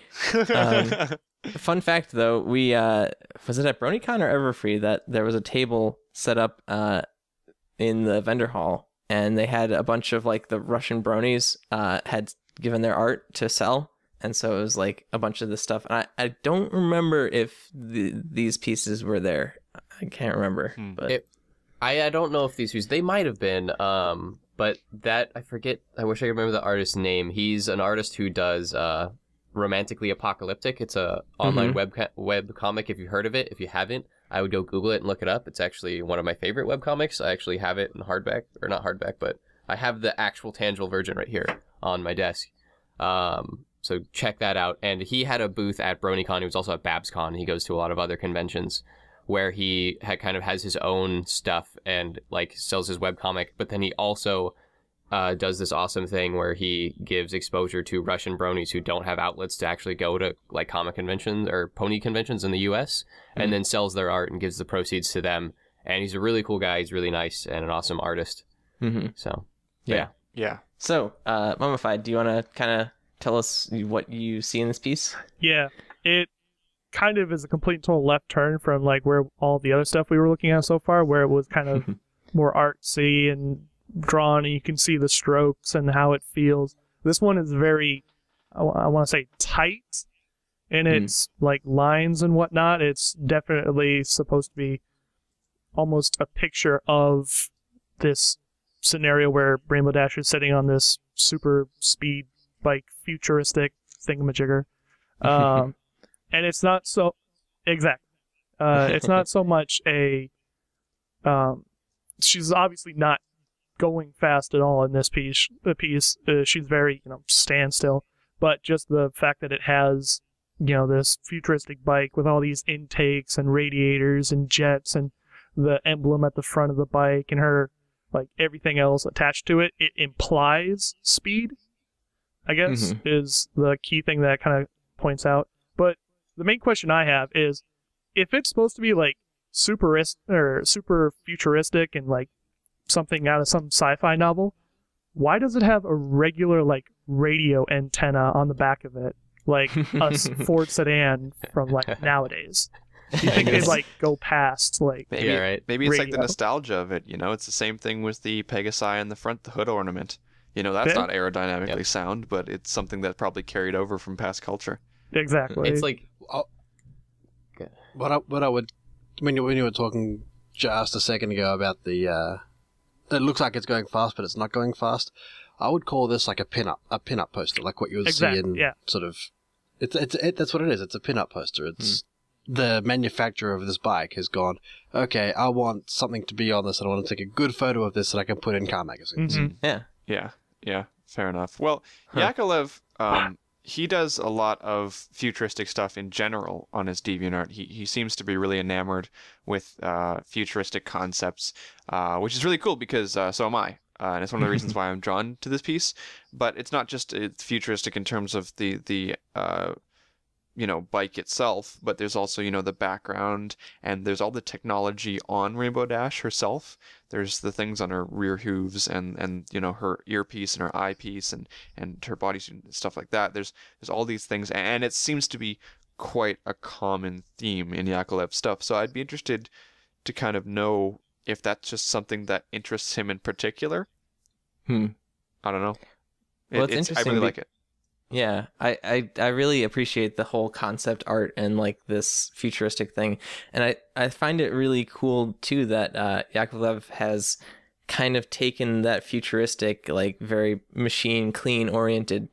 Fun fact, though, we was it at BronyCon or Everfree that there was a table set up in the vendor hall, and they had a bunch of like the Russian bronies had given their art to sell. And so it was like a bunch of this stuff. And I don't remember if these pieces were there. I can't remember. But
I don't know if these pieces, they might have been. But that, I forget, I wish I could remember the artist's name. He's an artist who does Romantically Apocalyptic. It's a online web comic, if you've heard of it. If you haven't, I would go Google it and look it up. It's actually one of my favorite web comics. I actually have it in hardback, or not hardback, but I have the actual tangible version right here on my desk. So check that out. And he had a booth at BronyCon. He was also at BabsCon. He goes to a lot of other conventions where he kind of has his own stuff and like sells his webcomic. But then he also does this awesome thing where he gives exposure to Russian bronies who don't have outlets to actually go to like comic conventions or pony conventions in the US, and then sells their art and gives the proceeds to them. And he's a really cool guy. He's really nice and an awesome artist. So, yeah.
So,
Mummified, do you want to kind of tell us what you see in this piece?
Yeah, it kind of is a complete and total left turn from like where all the other stuff we were looking at so far, where it was kind of more artsy and drawn, and you can see the strokes and how it feels. This one is very, I want to say, tight in its like lines and whatnot. It's definitely supposed to be almost a picture of this scenario where Rainbow Dash is sitting on this super speed bike, futuristic thingamajigger. And it's not so exactly. It's not so much a. She's obviously not going fast at all in this piece. She's very standstill. But just the fact that it has this futuristic bike with all these intakes and radiators and jets and the emblem at the front of the bike and her like everything else attached to it, it implies speed, I guess, is the key thing that kind of points out. But the main question I have is, if it's supposed to be like super futuristic and like something out of some sci-fi novel, why does it have a regular like radio antenna on the back of it, like a Ford sedan from like nowadays? Do you think they'd like go past like
maybe it's
radio?
like the nostalgia of it. It's the same thing with the Pegasi in the front, the hood ornament. That's not aerodynamically sound, but it's something that probably carried over from past culture.
Exactly.
It's like
what I would when you were talking just a second ago about the it looks like it's going fast, but it's not going fast. I would call this like a pin-up poster, like what you would see in sort of. That's what it is. It's a pin-up poster. It's the manufacturer of this bike has gone, okay, I want something to be on this, and I want to take a good photo of this that I can put in car magazines.
Yeah. Fair enough. Well, Yakovlev, he does a lot of futuristic stuff in general on his DeviantArt. He seems to be really enamored with futuristic concepts, which is really cool because so am I. And it's one of the reasons why I'm drawn to this piece. But it's not just futuristic in terms of the bike itself, but there's also, the background, and there's all the technology on Rainbow Dash herself. There's the things on her rear hooves and her earpiece and her eyepiece and her bodysuit and stuff like that. There's all these things, and it seems to be quite a common theme in Yakovlev's stuff. So I'd be interested to kind of know
if that's just something that interests him in particular.
Hmm.
I don't know.
Well, it's interesting.
I really like it.
Yeah, I really appreciate the whole concept art and like this futuristic thing, and I find it really cool too that Yakovlev has kind of taken that futuristic, like very machine clean oriented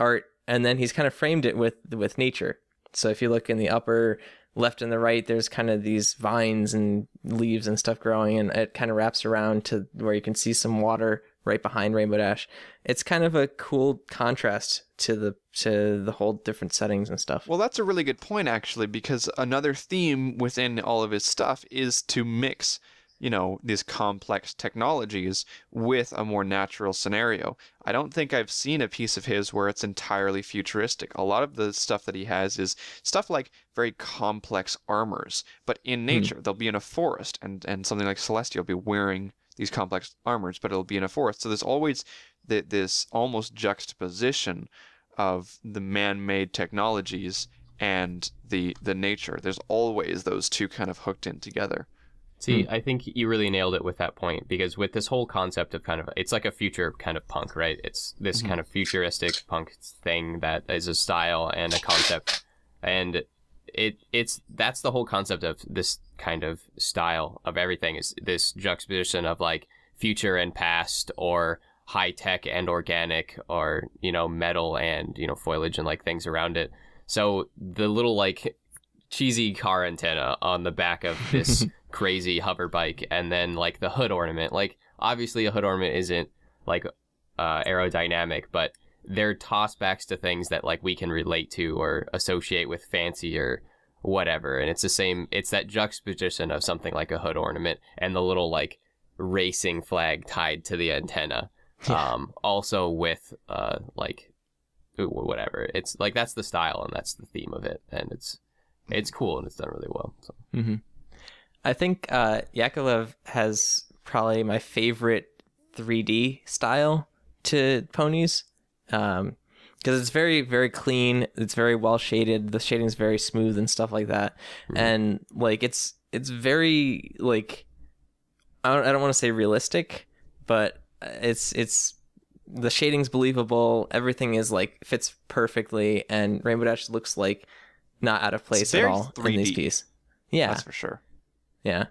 art, and then he's kind of framed it with nature. So if you look in the upper left and the right, there's kind of these vines and leaves and stuff growing, and it kind of wraps around to where you can see some water right behind Rainbow Dash. It's kind of a cool contrast to the whole different settings and stuff.
Well, that's a really good point, actually, because another theme within all of his stuff is to mix, these complex technologies with a more natural scenario. I don't think I've seen a piece of his where it's entirely futuristic. A lot of the stuff that he has is stuff like very complex armors, but in nature. They'll be in a forest, and something like Celestia will be wearing these complex armors, but it'll be in a forest. So there's always this almost juxtaposition of the man-made technologies and the nature. There's always those two kind of hooked in together.
See, I think you really nailed it with that point, because with this whole concept of it's like a future kind of punk, right? It's this kind of futuristic punk thing that is a style and a concept, and that's the whole concept of this kind of style of everything, is this juxtaposition of like future and past, or high tech and organic, or metal and foliage and like things around it. So the little like cheesy car antenna on the back of this crazy hover bike, and then like the hood ornament, like obviously a hood ornament isn't like aerodynamic, but they're tossbacks to things that like we can relate to or associate with fancy or whatever. And it's the same, it's that juxtaposition of something like a hood ornament and the little like racing flag tied to the antenna. Also with like whatever, it's like that's the style and that's the theme of it, and it's cool and it's done really well. So.
I think Yakovlev has probably my favorite 3D style to ponies, because it's very, very clean. It's very well shaded. The shading is very smooth and stuff like that. And like it's very like I don't want to say realistic, but it's the shading's believable. Everything is like fits perfectly, and Rainbow Dash looks like not out of place at all
3D.
in these pieces. Yeah,
that's for sure.
Yeah.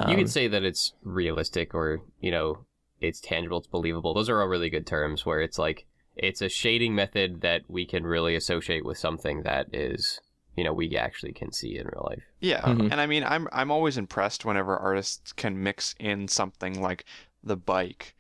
You could say that it's realistic, or, it's tangible, it's believable. Those are all really good terms, where it's like, it's a shading method that we can really associate with something that is, we actually can see in real life.
Yeah. And I mean, I'm always impressed whenever artists can mix in something like the bike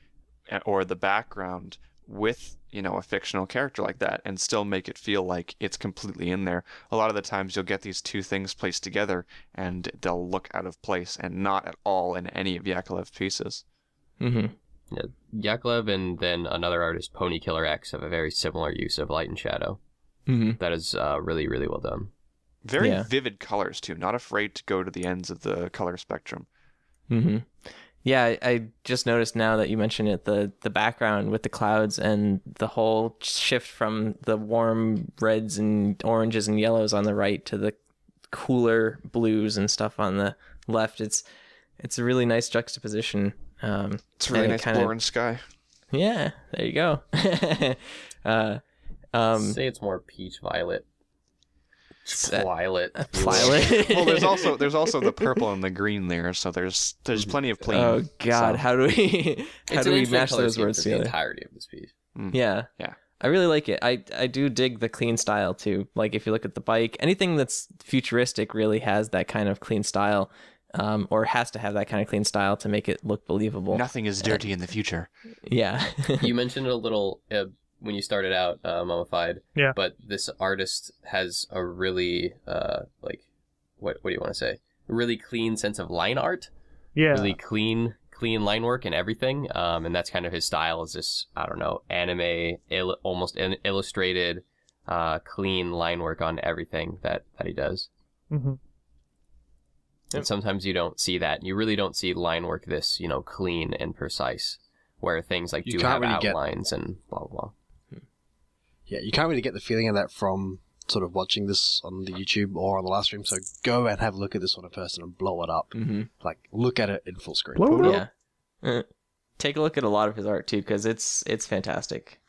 or the background with, a fictional character like that, and still make it feel like it's completely in there. A lot of the times you'll get these two things placed together and they'll look out of place and not at all in any of Yakovlev's pieces.
Yeah, Yakovlev and then another artist, Pony Killer X, have a very similar use of light and shadow. That is really, really well done.
Very vivid colors too, not afraid to go to the ends of the color spectrum.
Yeah, I just noticed now that you mention it, the background with the clouds and the whole shift from the warm reds and oranges and yellows on the right to the cooler blues and stuff on the left. It's a really nice juxtaposition.
It's a really nice orange sky.
Yeah, there you go.
Say it's more peach violet. Violet.
Well, there's also the purple and the green there, so there's plenty of plain.
Oh God,
so.
how do we match those words together?
The entirety of this piece.
Yeah. I really like it. I do dig the clean style too. Like if you look at the bike, anything that's futuristic really has that kind of clean style, or has to have that kind of clean style to make it look believable.
Nothing is dirty in the future.
Yeah.
You mentioned it a little when you started out, Mummified.
Yeah.
But this artist has a really like what do you want to say? A really clean sense of line art.
Yeah.
Really clean line work and everything. And that's kind of his style, is this, I don't know, anime, almost illustrated, clean line work on everything that he does. And sometimes you don't see that. You really don't see line work this, clean and precise, where things like do have outlines and blah, blah, blah.
Yeah, you can't really get the feeling of that from sort of watching this on the YouTube or on the live stream, so go and have a look at this one in person and blow it up.
Mm-hmm.
Like, look at it in full screen.
Blow it up.
Yeah. Take a look at a lot of his art too, because it's fantastic.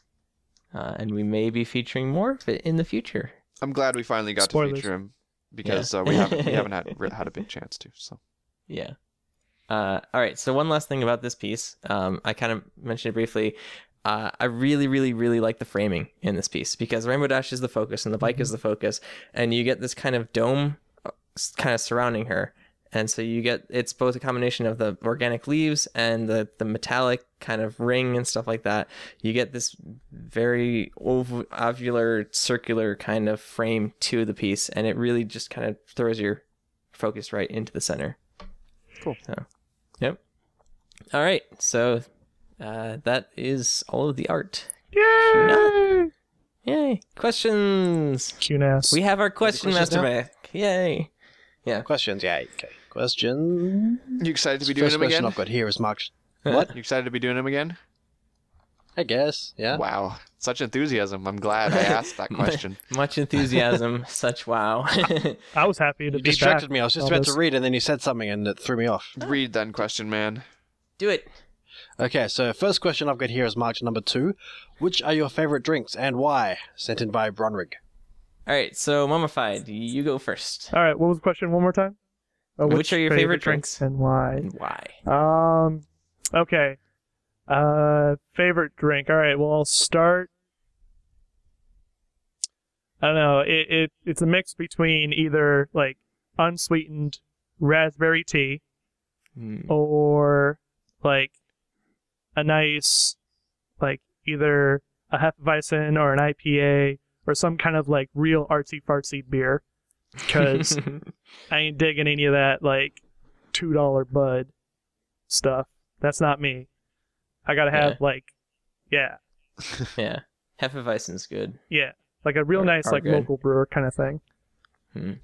And we may be featuring more of it in the future.
I'm glad we finally got
Spoilers.
to feature him because we haven't had a big chance to. So
Yeah. All right. So one last thing about this piece, I kind of mentioned it briefly. I really, really, really like the framing in this piece because Rainbow Dash is the focus and the bike is the focus, and you get this kind of dome kind of surrounding her. And so it's both a combination of the organic leaves and the metallic kind of ring and stuff like that. You get this very ovular, circular kind of frame to the piece, and it really just kind of throws your focus right into the center.
Cool.
So, yep. All right. So that is all of the art.
Yay!
Yay. Questions.
Cuteness.
We have our question
questions
master
now?
back. Yay. Yeah.
Questions, yeah, okay. Question.
you excited to be doing
First
him
question
again?
I've got here is marked.
What?
You excited to be doing him again?
I guess, yeah.
Wow, such enthusiasm! I'm glad I asked that question.
Much enthusiasm. Such wow.
I was happy to
You
be
distracted
back.
me. I was just
All
about
this.
to read, and then you said something, and it threw me off.
Read then, question man.
Do it.
Okay, so first question I've got here is marked number 2. Which are your favorite drinks and why? Sent in by Bronrig.
All right. So Mummified, you go first.
All right, what was the question one more time?
Which are your favorite drinks?
and why?
And why?
Okay. Favorite drink. All right, well, I'll start. I don't know. It's a mix between either like unsweetened raspberry tea or like a nice like either a Hefeweizen or an IPA or some kind of like real artsy fartsy beer. Because I ain't digging any of that like $2 Bud stuff. That's not me. I gotta have
Yeah. Hefeweizen's good.
like a real nice
Are
like
good.
local brewer kind of thing.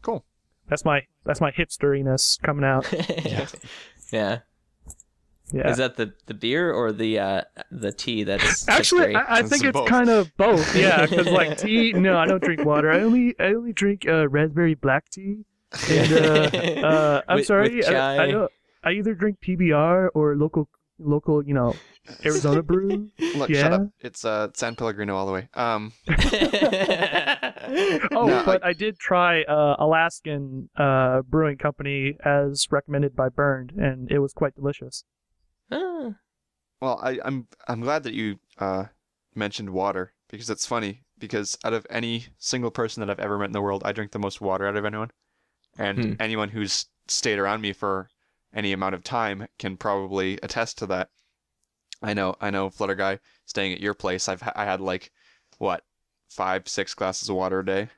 Cool.
That's my hipsteriness coming out.
Yeah.
Yeah.
Is that the beer or the tea that's
Actually,
hipstery?
I think
Some
it's
both.
kind of both. Yeah, because like tea. No, I don't drink water. I only drink raspberry black tea. And I'm
With-
sorry,
with chai.
I either drink PBR or local, Arizona brew.
Look,
Yeah.
shut up. It's San Pellegrino all the way.
Oh,
No,
but I did try Alaskan brewing company as recommended by Burned, and it was quite delicious.
Ah.
Well, I'm glad that you mentioned water because it's funny because out of any single person that I've ever met in the world, I drink the most water out of anyone, and anyone who's stayed around me for any amount of time can probably attest to that. I know, Flutter Guy, staying at your place, I had like what 5-6 glasses of water a day.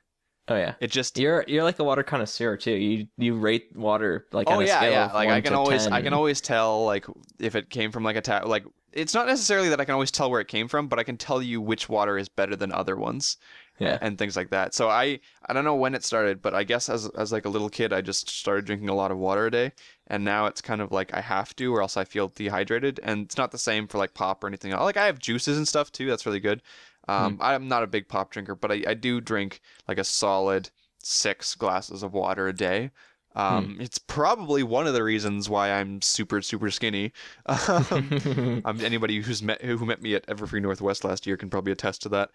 Oh yeah.
It just
You're like a water connoisseur too. You rate water like on a scale of
like
1
I can
to
always
10.
I can always tell like if it came from like a tap. Like it's not necessarily that I can always tell where it came from, but I can tell you which water is better than other ones.
Yeah.
And things like that. So I don't know when it started, but I guess as like a little kid I just started drinking a lot of water a day, and now it's kind of like I have to or else I feel dehydrated, and it's not the same for like pop or anything. Like I have juices and stuff too. That's really good. I'm not a big pop drinker, but I do drink like a solid 6 glasses of water a day. It's probably one of the reasons why I'm super skinny. Anybody who met me at Everfree Northwest last year can probably attest to that.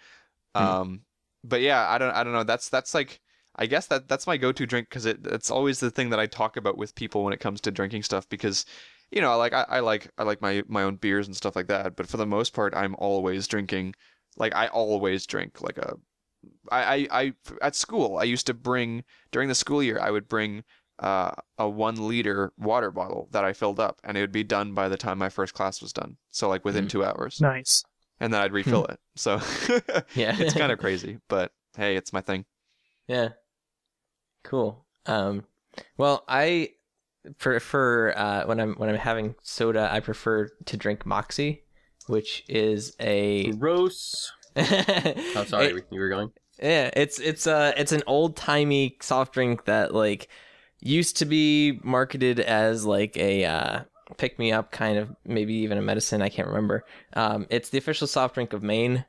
But yeah, I don't know. That's like I guess that's my go-to drink because it's always the thing that I talk about with people when it comes to drinking stuff because like I like my own beers and stuff like that. But for the most part, I'm always drinking. Like I always drink like I at school I used to bring during the school year I would bring a 1 liter water bottle that I filled up, and it would be done by the time my first class was done. So like within 2 hours.
Nice.
And then I'd refill it. So
Yeah.
it's kind of crazy, but hey, it's my thing.
Yeah. Cool. Well, I prefer when I'm having soda, I prefer to drink Moxie, which is a
Gross. Oh, sorry, you were going.
Yeah, it's an old-timey soft drink that like used to be marketed as like a pick me up kind of, maybe even a medicine, I can't remember. It's the official soft drink of Maine.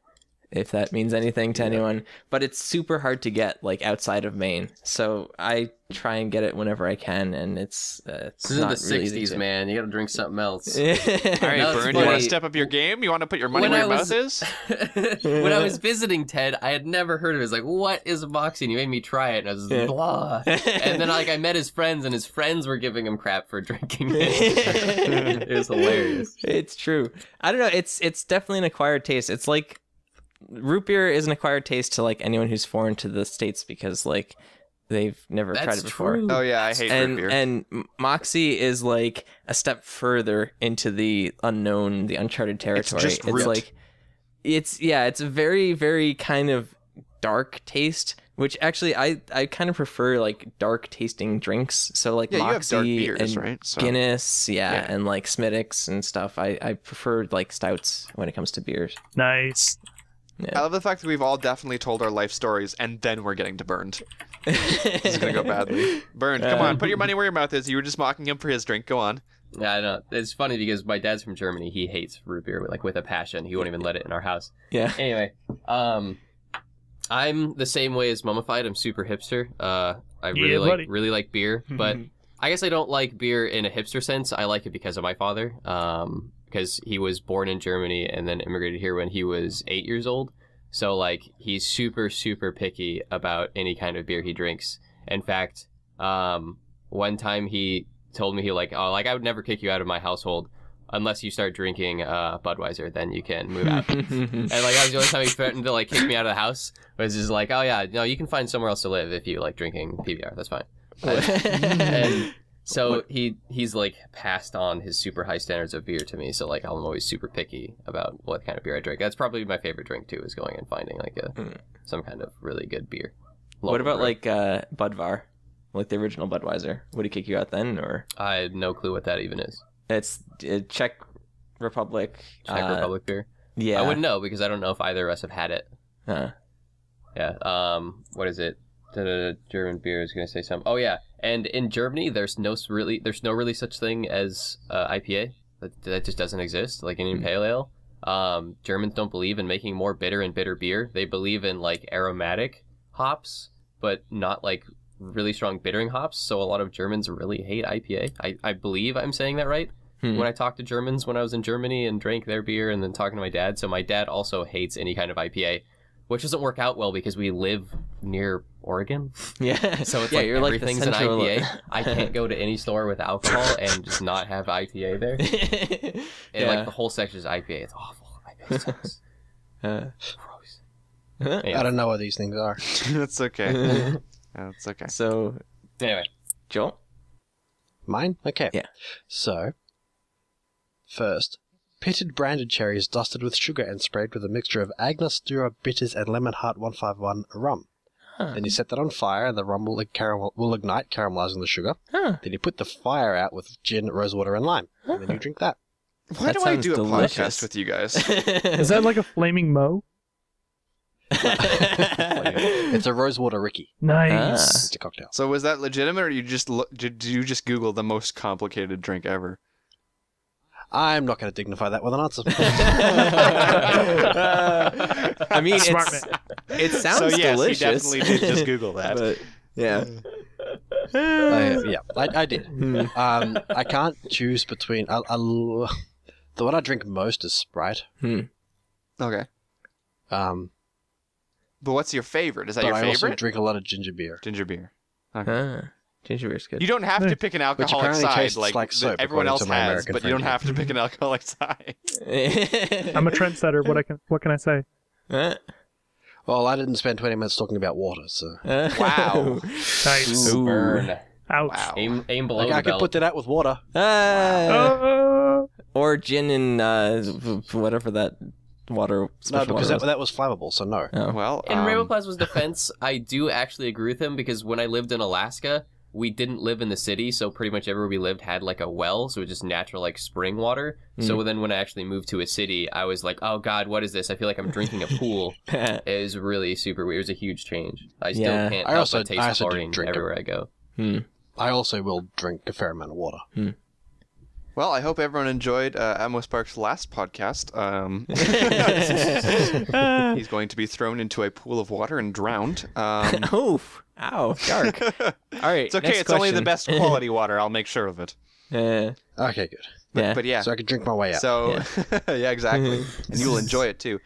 if that means anything to anyone. But it's super hard to get, like, outside of Maine. So I try and get it whenever I can, and it's
This is
not
in the
really
60s,
easy.
man. You gotta drink something else.
All right,
No, it's
Burn, you want
funny.
to step up your game? You want to put your money
When
where
I
your
was-
mouth is?
When I was visiting Ted, I had never heard of it. It's like, what is Moxie? And he made me try it, and I was just blah. And then like I met his friends, and his friends were giving him crap for drinking it. It was hilarious.
It's true. I don't know. It's definitely an acquired taste. It's like root beer is an acquired taste to like anyone who's foreign to the States because like they've never tried
That's
it before.
true.
Oh yeah, I hate root beer.
And Moxie is like a step further into the unknown, the uncharted territory.
just root.
Like it's a very, very kind of dark taste, which actually I kind of prefer like dark tasting drinks. So like
Yeah, you have
Moxie
dark beers,
and
right? So-
Guinness,
Yeah.
and like Smittix and stuff. I prefer like stouts when it comes to beers.
Nice.
I love the fact that we've all definitely told our life stories, and then we're getting to Burned. This is gonna go badly. Burned, come on, put your money where your mouth is. You were just mocking him for his drink. Go on.
Yeah, I know. It's funny because my dad's from Germany. He hates root beer like with a passion. He won't even let it in our house.
Yeah.
Anyway, I'm the same way as Mummified. I'm super hipster. I really
buddy.
really like beer, but I guess I don't like beer in a hipster sense. I like it because of my father. Because he was born in Germany and then immigrated here when he was 8 years old. So like he's super super picky about any kind of beer he drinks. In fact, one time he told me I would never kick you out of my household unless you start drinking Budweiser, then you can move out. And like that was the only time he threatened to like kick me out of the house. Was just like, oh yeah, no, you can find somewhere else to live if you like drinking PBR. That's fine. And so he's like passed on his super high standards of beer to me. So like I'm always super picky about what kind of beer I drink. That's probably my favorite drink too, is going and finding like some kind of really good beer.
What about
Local
like Budvar, like the original Budweiser? Would he kick you out then, or?
brew. I had no clue what that even is.
It's Czech Republic.
Czech Republic beer.
Yeah,
I wouldn't know because I don't know if either of us have had it.
Huh.
Yeah. What is it? The German beer is going to say something. Oh yeah, and in Germany, there's no really such thing as IPA. That just doesn't exist. Like Indian Pale Ale. Germans don't believe in making more bitter and bitter beer. They believe in like aromatic hops, but not like really strong bittering hops. So a lot of Germans really hate IPA. I believe I'm saying that right. When I talked to Germans when I was in Germany and drank their beer, and then talking to my dad. So my dad also hates any kind of IPA. Which doesn't work out well because we live near Oregon.
Yeah.
So it's
yeah,
like
you're like the
everything's an
central-
IPA. I can't go to any store with alcohol and just not have IPA there. And like the whole section is IPA. It's awful. IPA sucks. Gross.
I don't know what these things are.
That's okay. That's okay.
So,
Anyway,
Joel?
Mine? Okay.
Yeah.
So, first, pitted branded cherries dusted with sugar and sprayed with a mixture of Angostura bitters and Lemon Heart 151 rum. Then you set that on fire and the rum will ignite, caramelizing the sugar.
Huh.
Then you put the fire out with gin, rosewater, and lime. And then you drink that.
Why
That
do I
sounds
do a
delicious.
podcast with you guys?
Is that like a flaming mo?
It's a rosewater Ricky.
Nice.
It's a cocktail.
So was that legitimate, or did you just Google the most complicated drink ever?
I'm not going to dignify that with an answer.
I mean,
Smart
it sounds
so yes,
delicious.
he definitely did just Google that.
But, yeah.
I did. I can't choose between. The one I drink most is Sprite.
Okay. But what's your favorite? Is that
But
your
I also
favorite?
drink a lot of ginger beer.
Ginger beer.
Ginger beer's good.
You don't have to pick an alcoholic
apparently
side
tastes
like,
like soap,
everyone
according
else
to my
has,
American
but you don't
friend.
have to pick an alcoholic side.
I'm a trendsetter. What can I say?
Well, I didn't spend 20 minutes talking about water, so
Wow.
Nice.
ooh, burn.
Ouch.
Wow.
Aim below
like,
the
I could
belt.
put that out with water.
Or gin and whatever that water.
No,
special
because
water
that was flammable, so no.
Oh.
Well,
In Rainbow Plasma's defense, I do actually agree with him because when I lived in Alaska, we didn't live in the city, so pretty much everywhere we lived had like a well, so it was just natural like spring water. So then when I actually moved to a city, I was like, oh god, what is this? I feel like I'm drinking a pool. It was really super weird. It was a huge change. I still
Yeah.
can't
I
help
also-
but taste
I also do
chlorine
drink it.
everywhere I go.
I also will drink a fair amount of water.
well, I hope everyone enjoyed Atmos Park's last podcast. He's going to be thrown into a pool of water and drowned.
Oof. Ow. Dark. All right.
It's okay. It's only the best quality water. I'll make sure of it.
Okay, good.
But yeah.
So I can drink my way out.
So yeah, exactly. And you'll enjoy it too.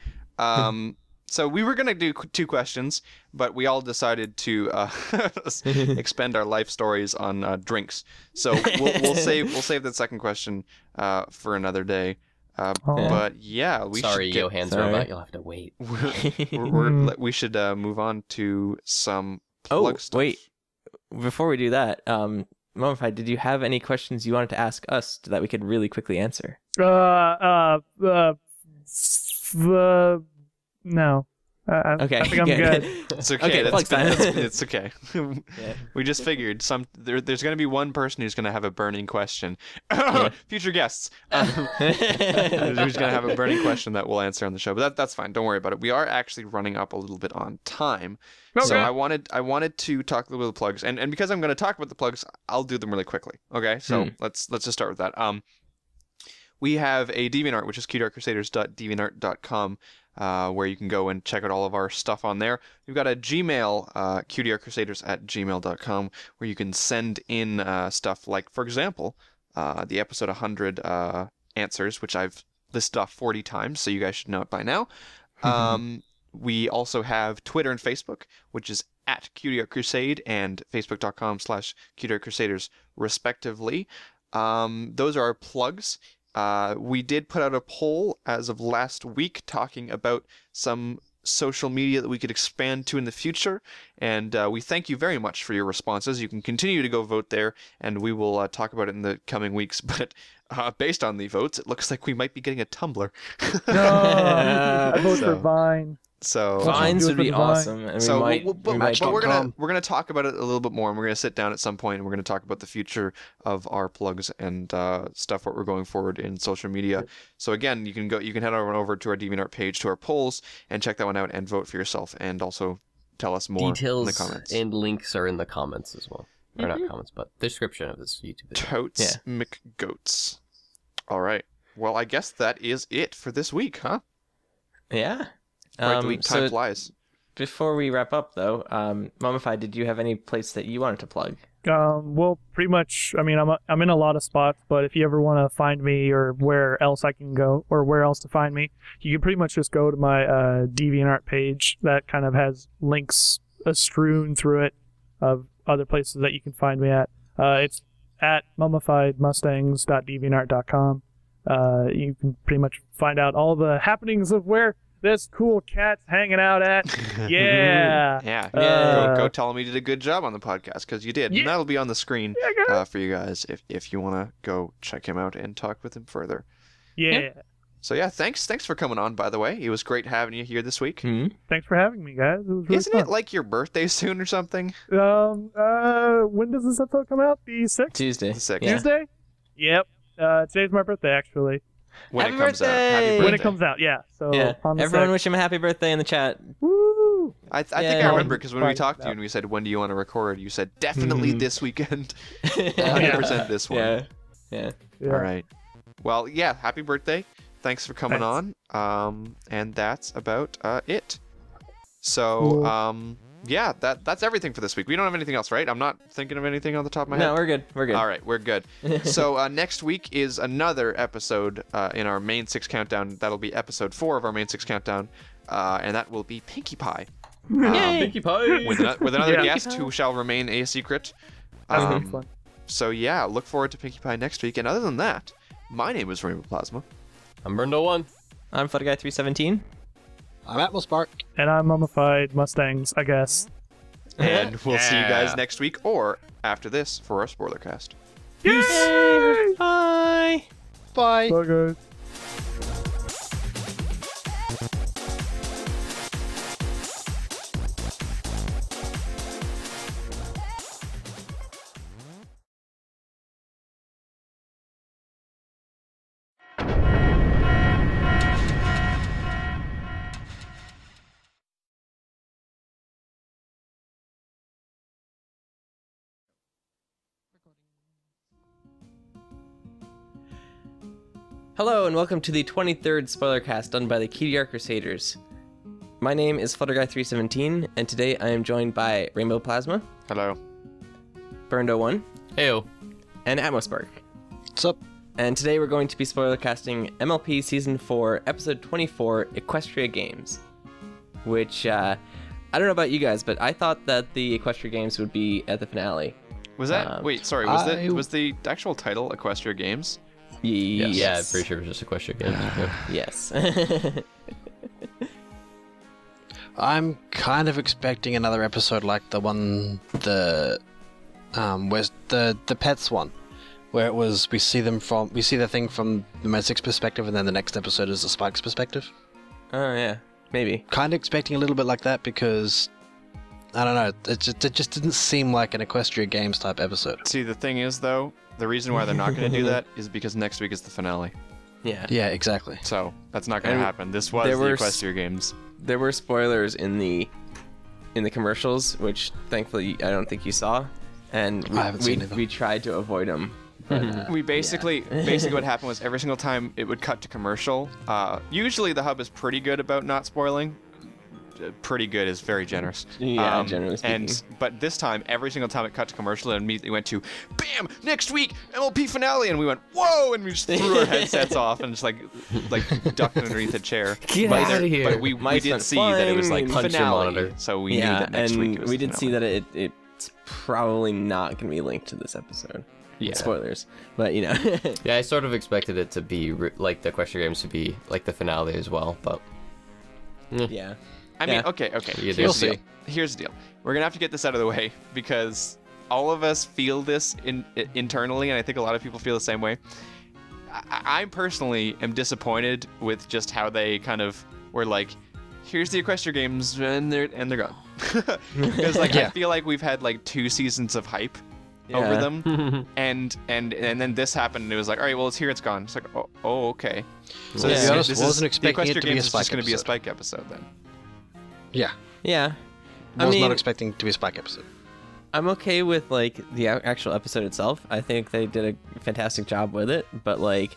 So we were gonna do 2 questions, but we all decided to expend our life stories on drinks. So we'll save the second question for another day. But yeah, we
Sorry,
should
Johann's robot. You'll have to wait.
we should move on to some plug stuff.
Wait. Before we do that, Mummified, did you have any questions you wanted to ask us that we could really quickly answer?
No.
Okay,
I think I'm good.
It's okay.
Okay,
It's okay.
Yeah.
We just figured there's going to be one person who's going to have a burning question. Future guests. Who's going to have a burning question that we'll answer on the show. But that's fine. Don't worry about it. We are actually running up a little bit on time.
Okay.
So I wanted to talk a little bit of the plugs. And because I'm going to talk about the plugs, I'll do them really quickly. Okay? So let's just start with that. We have a DeviantArt, which is cutieartcrusaders.deviantart.com. Where you can go and check out all of our stuff on there. We've got a Gmail, cutieartcrusaders@gmail.com, where you can send in stuff like, for example, the episode 100 answers, which I've listed off 40 times, so you guys should know it by now. We also have Twitter and Facebook, which is at Cutie Art Crusade and facebook.com/Cutie Art Crusaders, respectively. Those are our plugs. We did put out a poll as of last week talking about some social media that we could expand to in the future, and we thank you very much for your responses. You can continue to go vote there, and we will talk about it in the coming weeks, but based on the votes, it looks like we might be getting a Tumblr.
No, I vote for Vine.
So
Vines would be awesome, and
we're gonna talk about it a little bit more, and we're gonna sit down at some point, and we're gonna talk about the future of our plugs and stuff, what we're going forward in social media. So again, you can head over to our DeviantArt page, to our polls, and check that one out and vote for yourself, and also tell us more
Details
in the comments.
and links are in the comments as well, or not comments, but description of this YouTube video.
Totes McGoats. All right. Well, I guess that is it for this week, huh?
Yeah.
Right, the week time flies.
Before we wrap up, though, Mummified, did you have any place that you wanted to plug?
Well, pretty much. I mean, I'm in a lot of spots, but if you ever want to find me or where else I can go or where else to find me, you can pretty much just go to my DeviantArt page that kind of has links strewn through it of other places that you can find me at. It's at mummifiedmustangs.deviantart.com. You can pretty much find out all the happenings of where this cool cat's hanging out at. Yeah.
Yeah. Go tell him you did a good job on the podcast, because you did. Yeah. And that'll be on the screen for you guys if you want to go check him out and talk with him further.
Yeah.
So yeah, thanks for coming on, by the way. It was great having you here this week.
Thanks for having me, guys. It was really
Isn't
fun.
it like your birthday soon or something?
When does this episode come out? The 6th?
Tuesday.
The 6th.
Tuesday? Yep. Today's my birthday, actually.
When it comes out. Happy birthday.
When it comes out, yeah. So
everyone wish him a happy birthday in the chat.
Woo!
I think I remember, because when we talked to you and we said, when do you want to record? You said, definitely this weekend. 100% this one.
Yeah.
All right. Well, yeah, happy birthday. Thanks for coming on. And that's about it. So, yeah, that's everything for this week. We don't have anything else, right? I'm not thinking of anything on the top of my head.
No, we're good.
All right, we're good. So next week is another episode in our main 6 countdown. That'll be episode 4 of our main 6 countdown, and that will be Pinkie Pie.
Pinkie Pie!
With another guest who shall remain a secret.
Fun.
So yeah, look forward to Pinkie Pie next week. And other than that, my name is Rainbow Plasma.
I'm Burned01.
I'm FlutterGuy317.
I'm Atmospark.
And I'm Mummified Mustangs, I guess.
And we'll see you guys next week or after this for our spoilercast.
Yay!
Bye!
Bye.
Bye, guys.
Hello and welcome to the 23rd spoilercast done by the Cutie Art Crusaders. My name is FlutterGuy317, and today I am joined by Rainbow Plasma,
Hello.
Burndo1,
Heyo.
and Atmospark.
What's up?
And today we're going to be spoiler casting MLP Season 4, Episode 24, Equestria Games. Which, I don't know about you guys, but I thought that the Equestria Games would be at the finale.
Was that? Wait, sorry. Was the actual title Equestria Games?
Yes.
Yeah, I'm pretty sure it was just a question game.
Yes.
I'm kind of expecting another episode like the one, where's the pets one, where it was we see the thing from the Mystic's perspective, and then the next episode is the Spike's perspective.
Oh, yeah. Maybe.
Kind of expecting a little bit like that because I don't know, it just didn't seem like an Equestria Games type episode.
See, the thing is, though, the reason why they're not going to do that is because next week is the finale.
Yeah.
Yeah, exactly.
So that's not going to
And
happen. This was the Equestria Games.
There were spoilers in the commercials, which thankfully I don't think you saw, and
I haven't seen either.
we tried to avoid them. But,
We basically what happened was every single time it would cut to commercial. Usually the hub is pretty good about not spoiling. Pretty good is very generous.
Yeah, generally speaking.
But this time, every single time it cut to commercial, it immediately went to, bam, next week, MLP finale, and we went, whoa, and we just threw our headsets off and just like ducked underneath a chair.
Get outta here.
But we did see that it was like
Punch your
finale,
monitor.
so we knew that next
and
week it was
we
the
did see
finale.
that it's probably not going to be linked to this episode.
Yeah.
Spoilers, but you know.
Yeah, I sort of expected it to be like the Equestria Games to be like the finale as well, but
Yeah.
I mean,
Yeah.
okay.
You do.
Here's the deal. Here's the deal. We're gonna have to get this out of the way because all of us feel this internally, and I think a lot of people feel the same way. I personally am disappointed with just how they kind of were like, "Here's the Equestria Games," and they're gone. Because I feel like we've had like 2 seasons of hype over
Yeah.
them, and then this happened, and it was like, all right, well, it's here, it's gone. It's like, oh okay. So
Yeah.
To be honest,
this
wasn't
is,
expecting
the
it
Equestria
to be a
Games is just
Spike
going to be a
episode.
Spike episode then.
Yeah,
Yeah.
was
I
not
mean,
expecting to be a Spike episode.
I'm okay with like the actual episode itself. I think they did a fantastic job with it, but like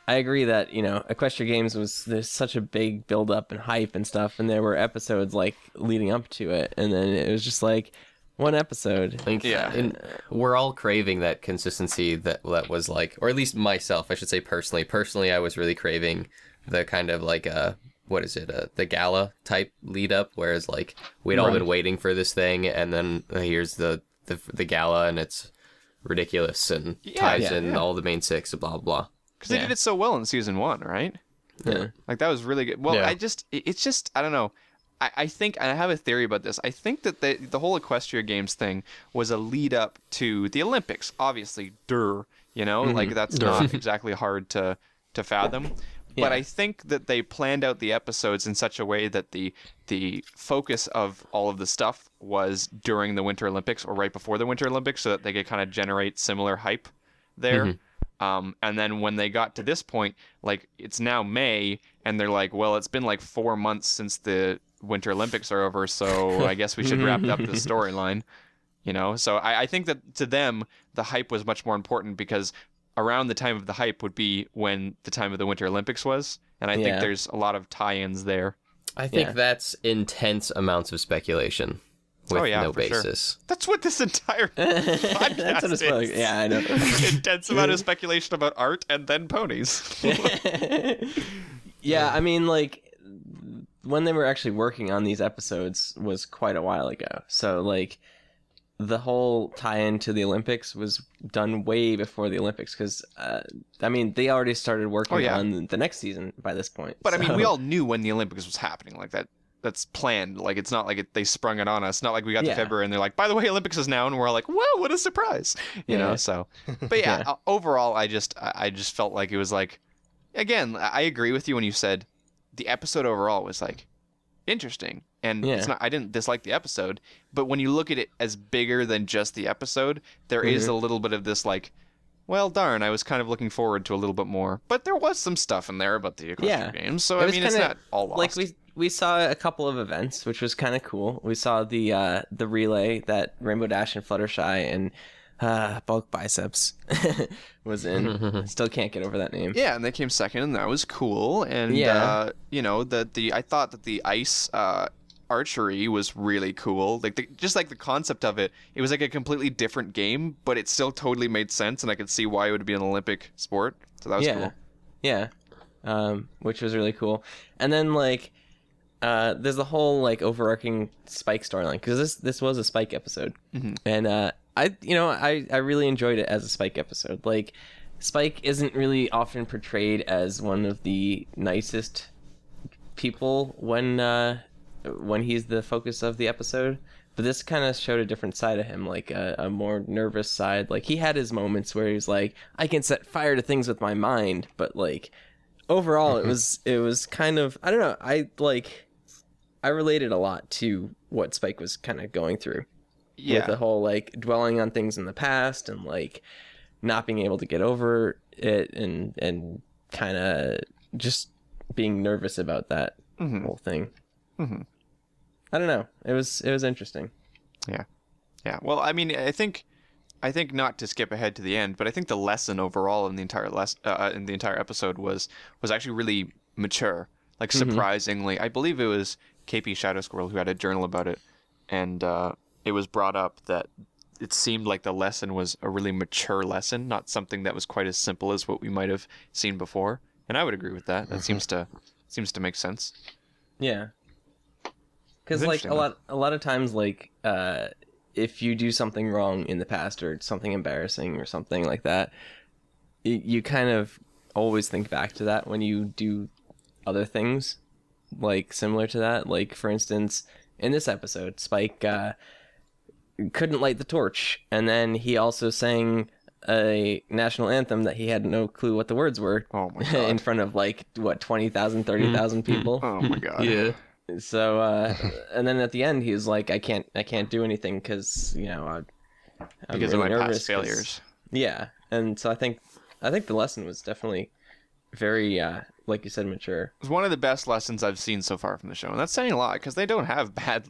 I agree that, you know, Equestria Games there's such a big build up and hype and stuff, and there were episodes like leading up to it, and then it was just like one episode.
I think
Yeah.
and we're all craving that consistency that was like, or at least myself, I should say personally. Personally, I was really craving the kind of like the gala type lead up, whereas like we'd all been waiting for this thing, and then here's the gala, and it's ridiculous and ties in all the main 6, blah blah blah.
Because they did it so well in season 1, right?
Yeah.
Like that was really good. Well,
Yeah.
it's just I don't know. I think, and I have a theory about this. I think that the whole Equestria Games thing was a lead up to the Olympics. Obviously, like that's not exactly hard to fathom. But I think that they planned out the episodes in such a way that the focus of all of the stuff was during the Winter Olympics or right before the Winter Olympics, so that they could kind of generate similar hype there. And then when they got to this point, like it's now May, and they're like, well, it's been like 4 months since the Winter Olympics are over, so I guess we should wrap up the storyline. So I think that to them the hype was much more important, because around the time of the hype would be when the time of the Winter Olympics was, and I think there's a lot of tie-ins there.
I think that's intense amounts of speculation with no
for sure.
basis.
That's what this entire podcast
That's what it's
is.
like. Yeah, I know.
Intense amount of speculation about art and then ponies.
Yeah, I mean, like, when they were actually working on these episodes was quite a while ago. So, like, the whole tie-in to the Olympics was done way before the Olympics, because, I mean, they already started working on the next season by this point.
But I mean, we all knew when the Olympics was happening. Like that's planned. Like it's not like they sprung it on us. Not like we got to February and they're like, by the way, Olympics is now, and we're all like, whoa, what a surprise, you know. So, but overall, I just felt like it was like, again, I agree with you when you said the episode overall was like interesting, and it's not. I didn't dislike the episode, but when you look at it as bigger than just the episode, there is a little bit of this like, well, darn, I was kind of looking forward to a little bit more. But there was some stuff in there about the Equestria Games, so I mean, it's not all lost.
Like we saw a couple of events, which was kind of cool. We saw the relay that Rainbow Dash and Fluttershy and Bulk Biceps was in. Still can't get over that name.
Yeah, and they came second, and that was cool. And
Yeah.
I thought that the ice archery was really cool. Like just like the concept of it, it was like a completely different game, but it still totally made sense, and I could see why it would be an Olympic sport. So that was cool.
Yeah. Which was really cool. And then like there's the whole like overarching Spike storyline, because this was a Spike episode. And I really enjoyed it as a Spike episode. Like Spike isn't really often portrayed as one of the nicest people when he's the focus of the episode, but this kind of showed a different side of him, like a more nervous side. Like he had his moments where he's like, I can set fire to things with my mind, but like overall it was kind of, I don't know, I related a lot to what Spike was kind of going through.
Yeah.
With the whole like dwelling on things in the past and like not being able to get over it and kind of just being nervous about that whole thing. I don't know. It was interesting.
Yeah. Well, I mean, I think not to skip ahead to the end, but I think the lesson overall in the entire episode was actually really mature. Like surprisingly, I believe it was KP Shadow Squirrel who had a journal about it, and it was brought up that it seemed like the lesson was a really mature lesson, not something that was quite as simple as what we might have seen before. And I would agree with that. That seems to make sense.
Yeah. Because like a lot of times, like if you do something wrong in the past or something embarrassing or something like that, you kind of always think back to that when you do other things like similar to that. Like for instance, in this episode, Spike couldn't light the torch, and then he also sang a national anthem that he had no clue what the words were.
Oh my God.
In front of like 20,000, 30,000 people.
Oh my God.
Yeah.
So and then at the end he was like, I can't do anything because I'm
Because
really
of my
nervous
past failures.
Yeah, and so I think the lesson was definitely very like you said, mature.
It was one of the best lessons I've seen so far from the show, and that's saying a lot because they don't have bad.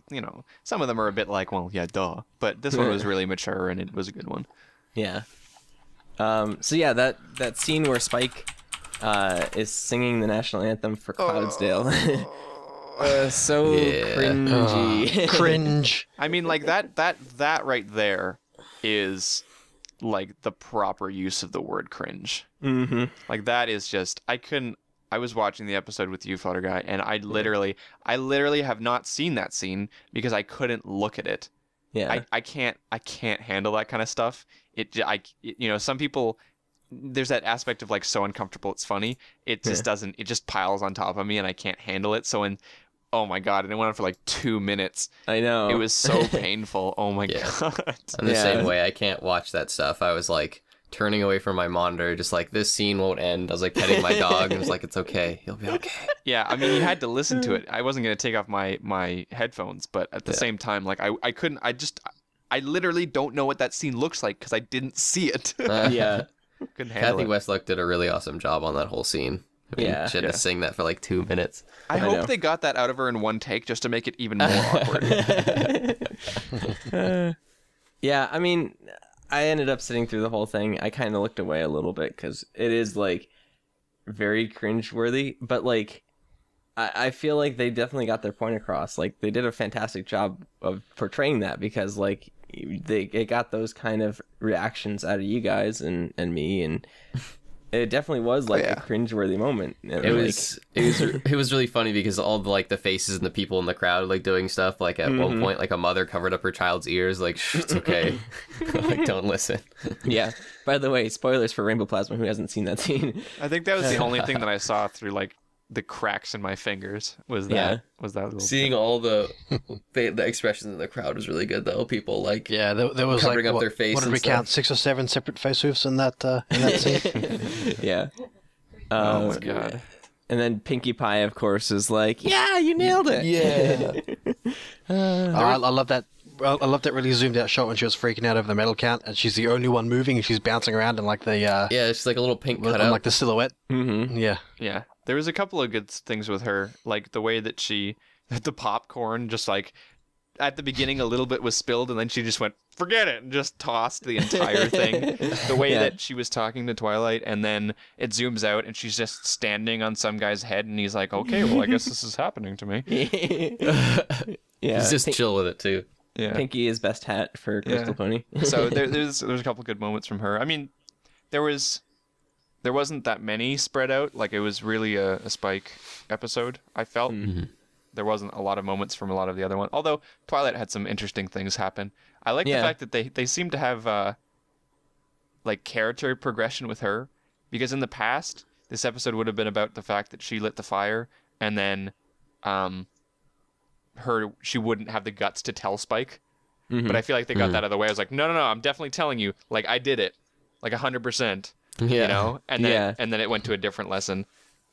Some of them are a bit like, well, yeah, duh. But this one was really mature, and it was a good one.
Yeah. So yeah, that scene where Spike is singing the national anthem for Cloudsdale. So cringy.
Cringe.
I mean, like that right there is like the proper use of the word cringe.
Mm-hmm.
Like that is just I was watching the episode with you, Flutter Guy, and I literally have not seen that scene because I couldn't look at it.
Yeah.
I can't handle that kind of stuff. Some people, there's that aspect of like so uncomfortable it's funny. It just doesn't. It just piles on top of me, and I can't handle it. So oh my God, and it went on for like 2 minutes.
I know.
It was so painful. Oh my God.
I'm the same way. I can't watch that stuff. I was like turning away from my monitor, just like, this scene won't end. I was like petting my dog, and I was like, it's okay. He'll be okay.
Yeah, I mean, you had to listen to it. I wasn't going to take off my headphones, but at the same time, like, I couldn't, I literally don't know what that scene looks like because I didn't see it.
Yeah.
Couldn't handle
Kathy
it.
Westluck did a really awesome job on that whole scene. I mean,
Yeah.
she had to sing that for like 2 minutes.
I
know.
hope they got that out of her in one take just to make it even more awkward.
Yeah, I mean, I ended up sitting through the whole thing. I kind of looked away a little bit because it is like very cringeworthy, but like I feel like they definitely got their point across. Like they did a fantastic job of portraying that because like it got those kind of reactions out of you guys and me, and it definitely was like a cringeworthy moment.
It was really funny because all the like the faces and the people in the crowd like doing stuff. Like at one point, like a mother covered up her child's ears, like, shh, it's okay, like don't listen.
Yeah. By the way, spoilers for Rainbow Plasma. Who hasn't seen that scene?
I think that was the only thing that I saw through like the cracks in my fingers was that little
Seeing all the expressions in the crowd was really good though. People like
Yeah, there was
covering
like
up their face
what did
and
we
stuff.
count? 6 or 7 separate face moves in that scene.
Yeah.
Oh my God.
And then Pinkie Pie, of course, is like, "Yeah, you nailed it."
Yeah.
I love that. I love that really zoomed out shot when she was freaking out over the medal count, and she's the only one moving, and she's bouncing around in like the
Yeah, it's like a little pink
on,
cutout.
like the silhouette.
Mm-hmm.
Yeah.
Yeah, there was a couple of good things with her, like the way that the popcorn just like at the beginning a little bit was spilled, and then she just went, forget it, and just tossed the entire thing. The way that she was talking to Twilight, and then it zooms out, and she's just standing on some guy's head, and he's like, okay, well, I guess this is happening to me.
Yeah,
He's just chill with it too.
Yeah.
Pinky is best hat for Crystal Pony.
So there's a couple good moments from her. I mean, there wasn't that many spread out. Like, it was really a Spike episode, I felt.
Mm-hmm.
There wasn't a lot of moments from a lot of the other ones. Although Twilight had some interesting things happen. I like the fact that they seem to have like character progression with her, because in the past this episode would have been about the fact that she lit the fire, and then she wouldn't have the guts to tell Spike. But I feel like they got that out of the way. I was like, no, I'm definitely telling you, like, I did it, like 100%.
Yeah.
You know, and then it went to a different lesson.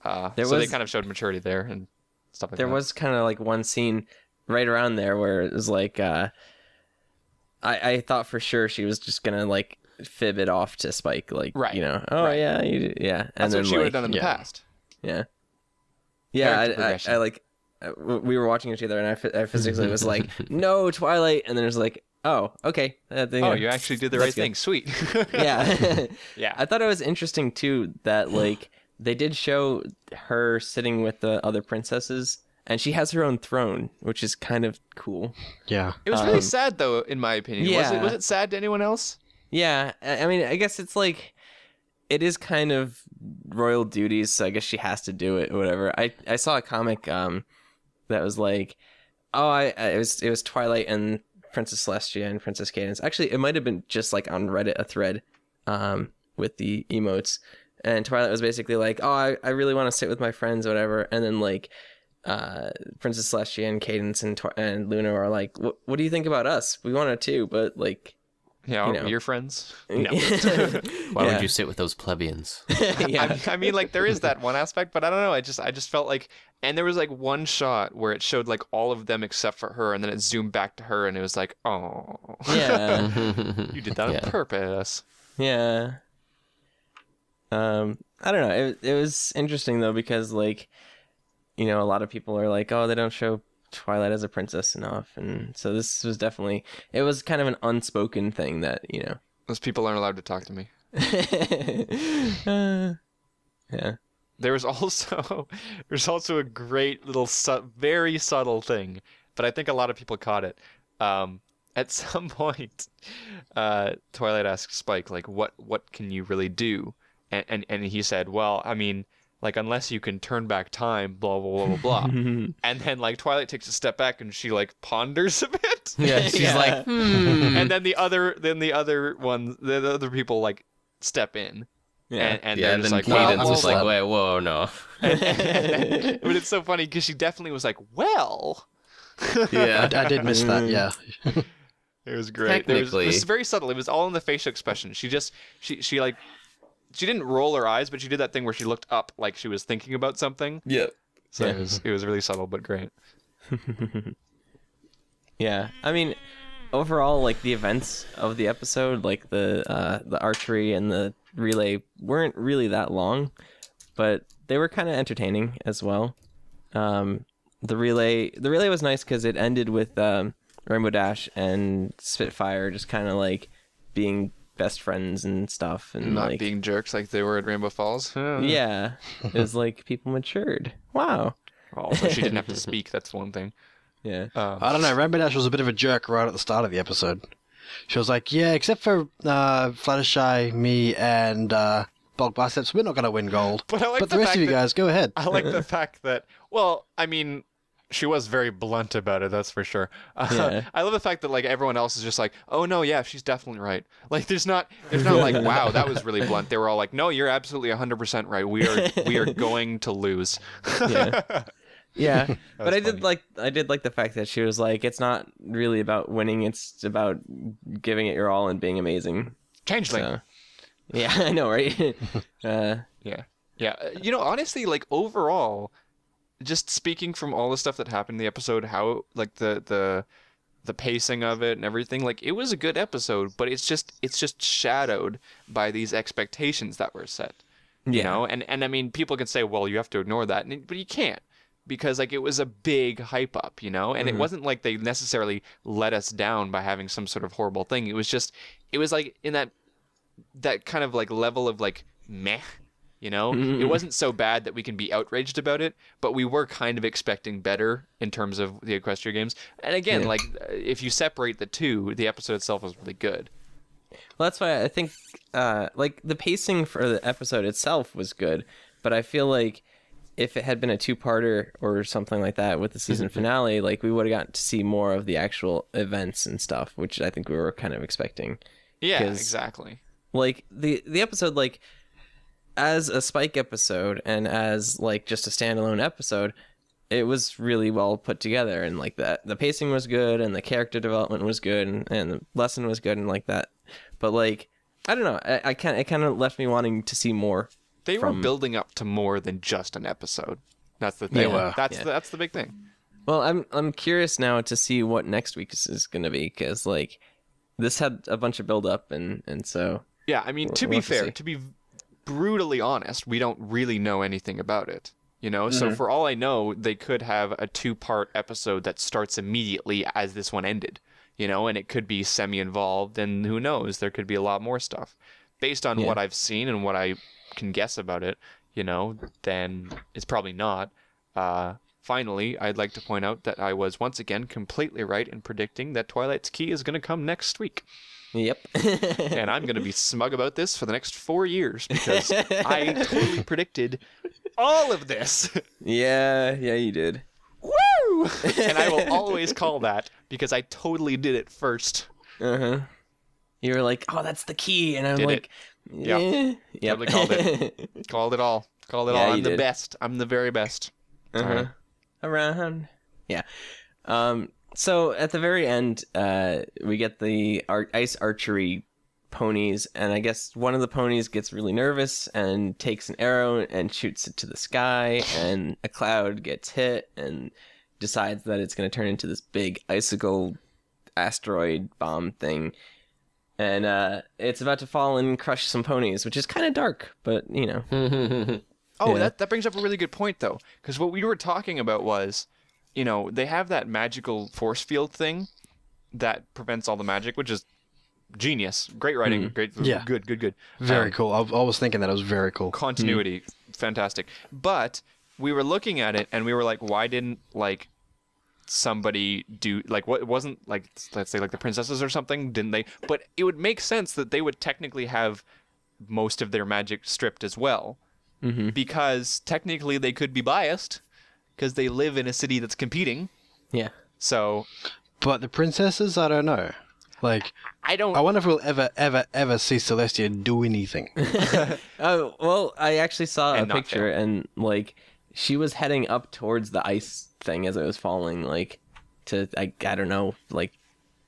They kind of showed maturity there and stuff like that.
There was kind of like one scene right around there where it was like, I thought for sure she was just gonna like fib it off to Spike, like,
right.
you know,
Right.
And
That's
then
what she would have done in the past.
Yeah.
Character
I
progression.
like, we were watching it together, and I physically was like, no, Twilight, and then it was like, oh, okay.
You actually did the right thing. Sweet.
Yeah.
Yeah.
I thought it was interesting too that like they did show her sitting with the other princesses, and she has her own throne, which is kind of cool.
Yeah.
It was really sad, though, in my opinion.
Yeah.
Was it sad to anyone else?
Yeah, I mean, I guess it's like, it is kind of royal duties, so I guess she has to do it or whatever. I saw a comic that was like, it was Twilight and Princess Celestia and Princess Cadence. Actually, it might have been just like on Reddit, a thread with the emotes. And Twilight was basically like, oh, I really want to sit with my friends or whatever. And then like Princess Celestia and Cadence and Luna are like, what do you think about us? We want to too, but like...
Yeah,
you know.
your friends?
No.
Why would you sit with those plebeians?
Yeah.
I mean, like, there is that one aspect, but I don't know. I just felt like... And there was like one shot where it showed like all of them except for her, and then it zoomed back to her, and it was like, oh.
Yeah.
You did that on purpose.
Yeah. I don't know. It was interesting though, because like, you know, a lot of people are like, oh, they don't show Twilight as a princess enough, and so this was definitely, it was kind of an unspoken thing that, you know.
Those people aren't allowed to talk to me.
Yeah.
There's also a great little very subtle thing, but I think a lot of people caught it. At some point, Twilight asks Spike, like, what can you really do? And he said, well, I mean, like, unless you can turn back time, blah, blah, blah, blah, blah. And then, like, Twilight takes a step back and she, like, ponders a bit.
Yeah, she's like,
And then the other people, like, step in.
Yeah.
And
yeah,
they're
and
just
then
like,
Cadence
well,
was like, wait, whoa, no.
but it's so funny because she definitely was like, well.
Yeah.
I did miss that, yeah.
It was great. It was very subtle. It was all in the facial expression. She didn't roll her eyes, but she did that thing where she looked up like she was thinking about something.
Yeah.
So it was really subtle but great.
Yeah. I mean, overall, like, the events of the episode, like the archery and the relay weren't really that long, but they were kind of entertaining as well. The relay was nice because it ended with Rainbow Dash and Spitfire just kind of like being best friends and stuff, and
Not
like
being jerks like they were at Rainbow Falls.
yeah, it was like people matured. Wow.
Also, she didn't have to speak. That's one thing.
Yeah.
I don't know, Rainbow Dash was a bit of a jerk right at the start of the episode. She was like, yeah, except for Fluttershy, me, and Bulk Biceps, we're not going to win gold.
But I like
the rest of you guys, go ahead.
I like the fact that, well, I mean, she was very blunt about it, that's for sure.
Yeah.
I love the fact that, like, everyone else is just like, oh, no, yeah, she's definitely right. Like, there's not like, wow, that was really blunt. They were all like, no, you're absolutely 100% right. We are going to lose.
Yeah. Yeah, but I
funny.
did like the fact that she was like, it's not really about winning, it's about giving it your all and being amazing.
Changeling.
So, yeah, I know, right?
Yeah. You know, honestly, like, overall, just speaking from all the stuff that happened in the episode, how, like, the pacing of it and everything, like, it was a good episode, but it's just shadowed by these expectations that were set. You know? And I mean, people can say, well, you have to ignore that, but you can't.
because like it was a big hype up, you know, and it wasn't like they necessarily let us down by having some sort of horrible thing. It was just, it was like in that kind of like level of like meh, you know. It wasn't so bad that we can be outraged about it, but we were kind of expecting better in terms of the Equestria Games. And again, like if you separate the two, the episode itself was really good.
Well, that's why I think like the pacing for the episode itself was good, but I feel like if it had been a two-parter or something like that with the season finale, like we would have gotten to see more of the actual events and stuff, which I think we were kind of expecting.
Yeah, exactly.
Like the episode, like as a Spike episode and as like just a standalone episode, it was really well put together, and like that the pacing was good and the character development was good and the lesson was good and like that. But like I don't know, it kind of left me wanting to see more.
They were building up to more than just an episode. That's the thing. That's the big thing.
Well, I'm curious now to see what next week is going to be, because like this had a bunch of build up and so.
Yeah, I mean, to be fair, to be brutally honest, we don't really know anything about it. You know, so for all I know, they could have a 2-part episode that starts immediately as this one ended. You know, and it could be semi-involved, and who knows, there could be a lot more stuff. Based on what I've seen and what I can guess about it, you know, then it's probably not. Finally, I'd like to point out that I was once again completely right in predicting that Twilight's Key is going to come next week.
Yep.
And I'm going to be smug about this for the next 4 years because I totally predicted all of this.
Yeah, you did.
Woo! And I will always call that because I totally did it first.
You were like, "Oh, that's the key," and I'm
Did
like,
Yep. Totally called it. Called it all. Called it all. I'm the
did.
best. I'm the very best. Sorry.
Around. Yeah. So at the very end, we get the ice archery ponies, and I guess one of the ponies gets really nervous and takes an arrow and shoots it to the sky, and a cloud gets hit and decides that it's going to turn into this big icicle asteroid bomb thing. And it's about to fall and crush some ponies, which is kind of dark, but, you know.
Oh, that brings up a really good point, though. Because what we were talking about was, you know, they have that magical force field thing that prevents all the magic, which is genius. Great writing. Great.
Yeah.
Good.
Very cool. I was thinking that it was very cool.
Continuity. Fantastic. But we were looking at it, and we were like, why didn't, like, somebody do, like, what, it wasn't like, let's say like the princesses or something, didn't they? But it would make sense that they would technically have most of their magic stripped as well, because technically they could be biased because they live in a city that's competing. So
But the princesses, I don't know. Like, I wonder if we'll ever see Celestia do anything.
Oh, well, I actually saw
And
a
not
picture, and like she was heading up towards the ice thing as it was falling, like to I don't know, like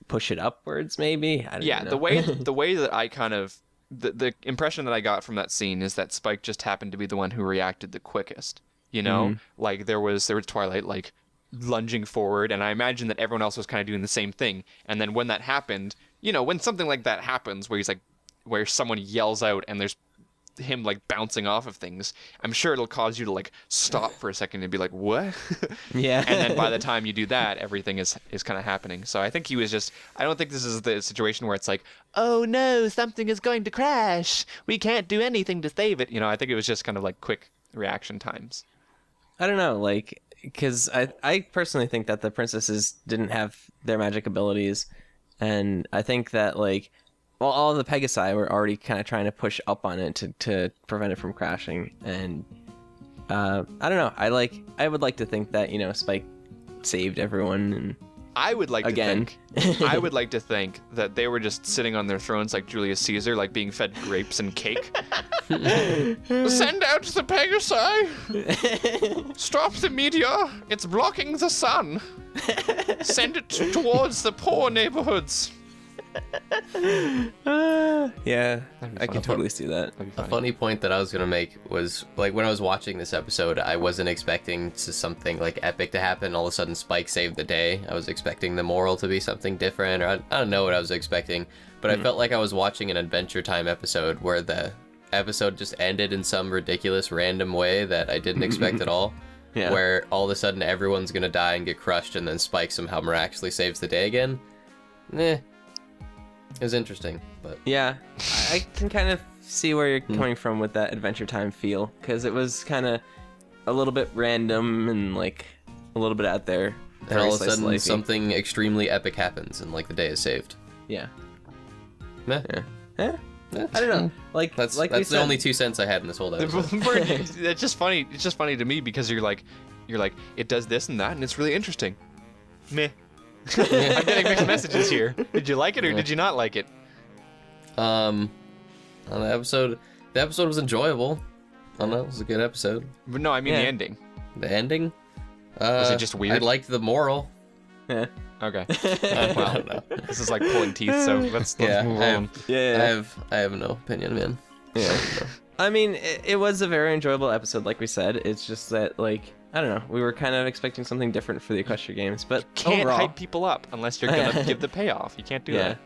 push it upwards maybe. I don't know.
the way that I kind of the impression that I got from that scene is that Spike just happened to be the one who reacted the quickest. You know, like there was Twilight like lunging forward, and I imagine that everyone else was kind of doing the same thing. And then when that happened, you know, when something like that happens, where someone yells out and there's him like bouncing off of things, I'm sure it'll cause you to like stop for a second and be like, what?
Yeah.
And then by the time you do that, everything is kind of happening. So I think he was just, I don't think this is the situation where it's like, oh no, something is going to crash, we can't do anything to save it. You know, I think it was just kind of like quick reaction times.
I don't know, like, because I personally think that the princesses didn't have their magic abilities, and I think that, like, well, all the Pegasi were already kind of trying to push up on it to prevent it from crashing, and I don't know, I would like to think that, you know, Spike saved everyone, and
I would like
again.
to think I would like to think that they were just sitting on their thrones like Julius Caesar, like being fed grapes and cake. Send out the Pegasi! Stop the meteor! It's blocking the sun! Send it towards the poor neighborhoods!
Yeah, I can totally see that.
A funny point that I was gonna make was, like, when I was watching this episode, I wasn't expecting something like epic to happen. All of a sudden, Spike saved the day. I was expecting the moral to be something different, or I don't know what I was expecting, but I felt like I was watching an Adventure Time episode where the episode just ended in some ridiculous random way that I didn't expect at all.
Yeah.
where all of a sudden everyone's gonna die and get crushed, and then Spike somehow miraculously saves the day again. It was interesting, but
Yeah, I can kind of see where you're coming from with that Adventure Time feel, because it was kind of a little bit random and like a little bit out there.
and all of a
Very
sudden
slice-of-lifey.
something extremely epic happens, and like the day is saved.
Yeah.
Meh.
Yeah. I don't know. Like
That's
we
the
said,
only 2 cents I had in this whole episode.
It's just funny. It's just funny to me because you're like, it does this and that, and it's really interesting. Meh. I'm getting mixed messages here. Did you like it or did you not like it?
On the episode was enjoyable. I don't know, it was a good episode.
But no, I mean
Yeah.
the ending.
The ending?
Was it just weird?
I liked the moral.
Yeah.
Okay.
I
Well,
don't know.
this is like pulling teeth, so let's
Yeah,
move
I
on.
Yeah.
I have no opinion, man.
Yeah. I mean, it was a very enjoyable episode, like we said. It's just that, like, I don't know, we were kind of expecting something different for the Equestria Games, but
Can't
overall,
hype people up unless you're gonna give the payoff. You can't do
yeah.
that.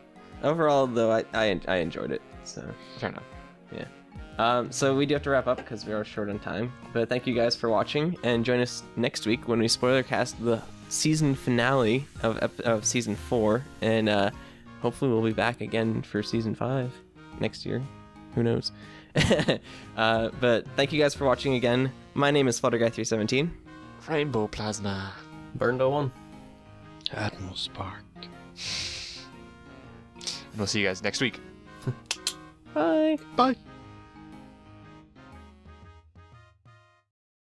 Overall, though, I enjoyed it. So,
Fair enough.
so we do have to wrap up because we are short on time. But thank you guys for watching, and join us next week when we spoilercast the season finale of season 4, and hopefully we'll be back again for season 5 next year. Who knows? But thank you guys for watching again. My name is FlutterGuy317.
Rainbow plasma.
Burned 01.
Admiral Spark.
And we'll see you guys next week.
Bye.
Bye.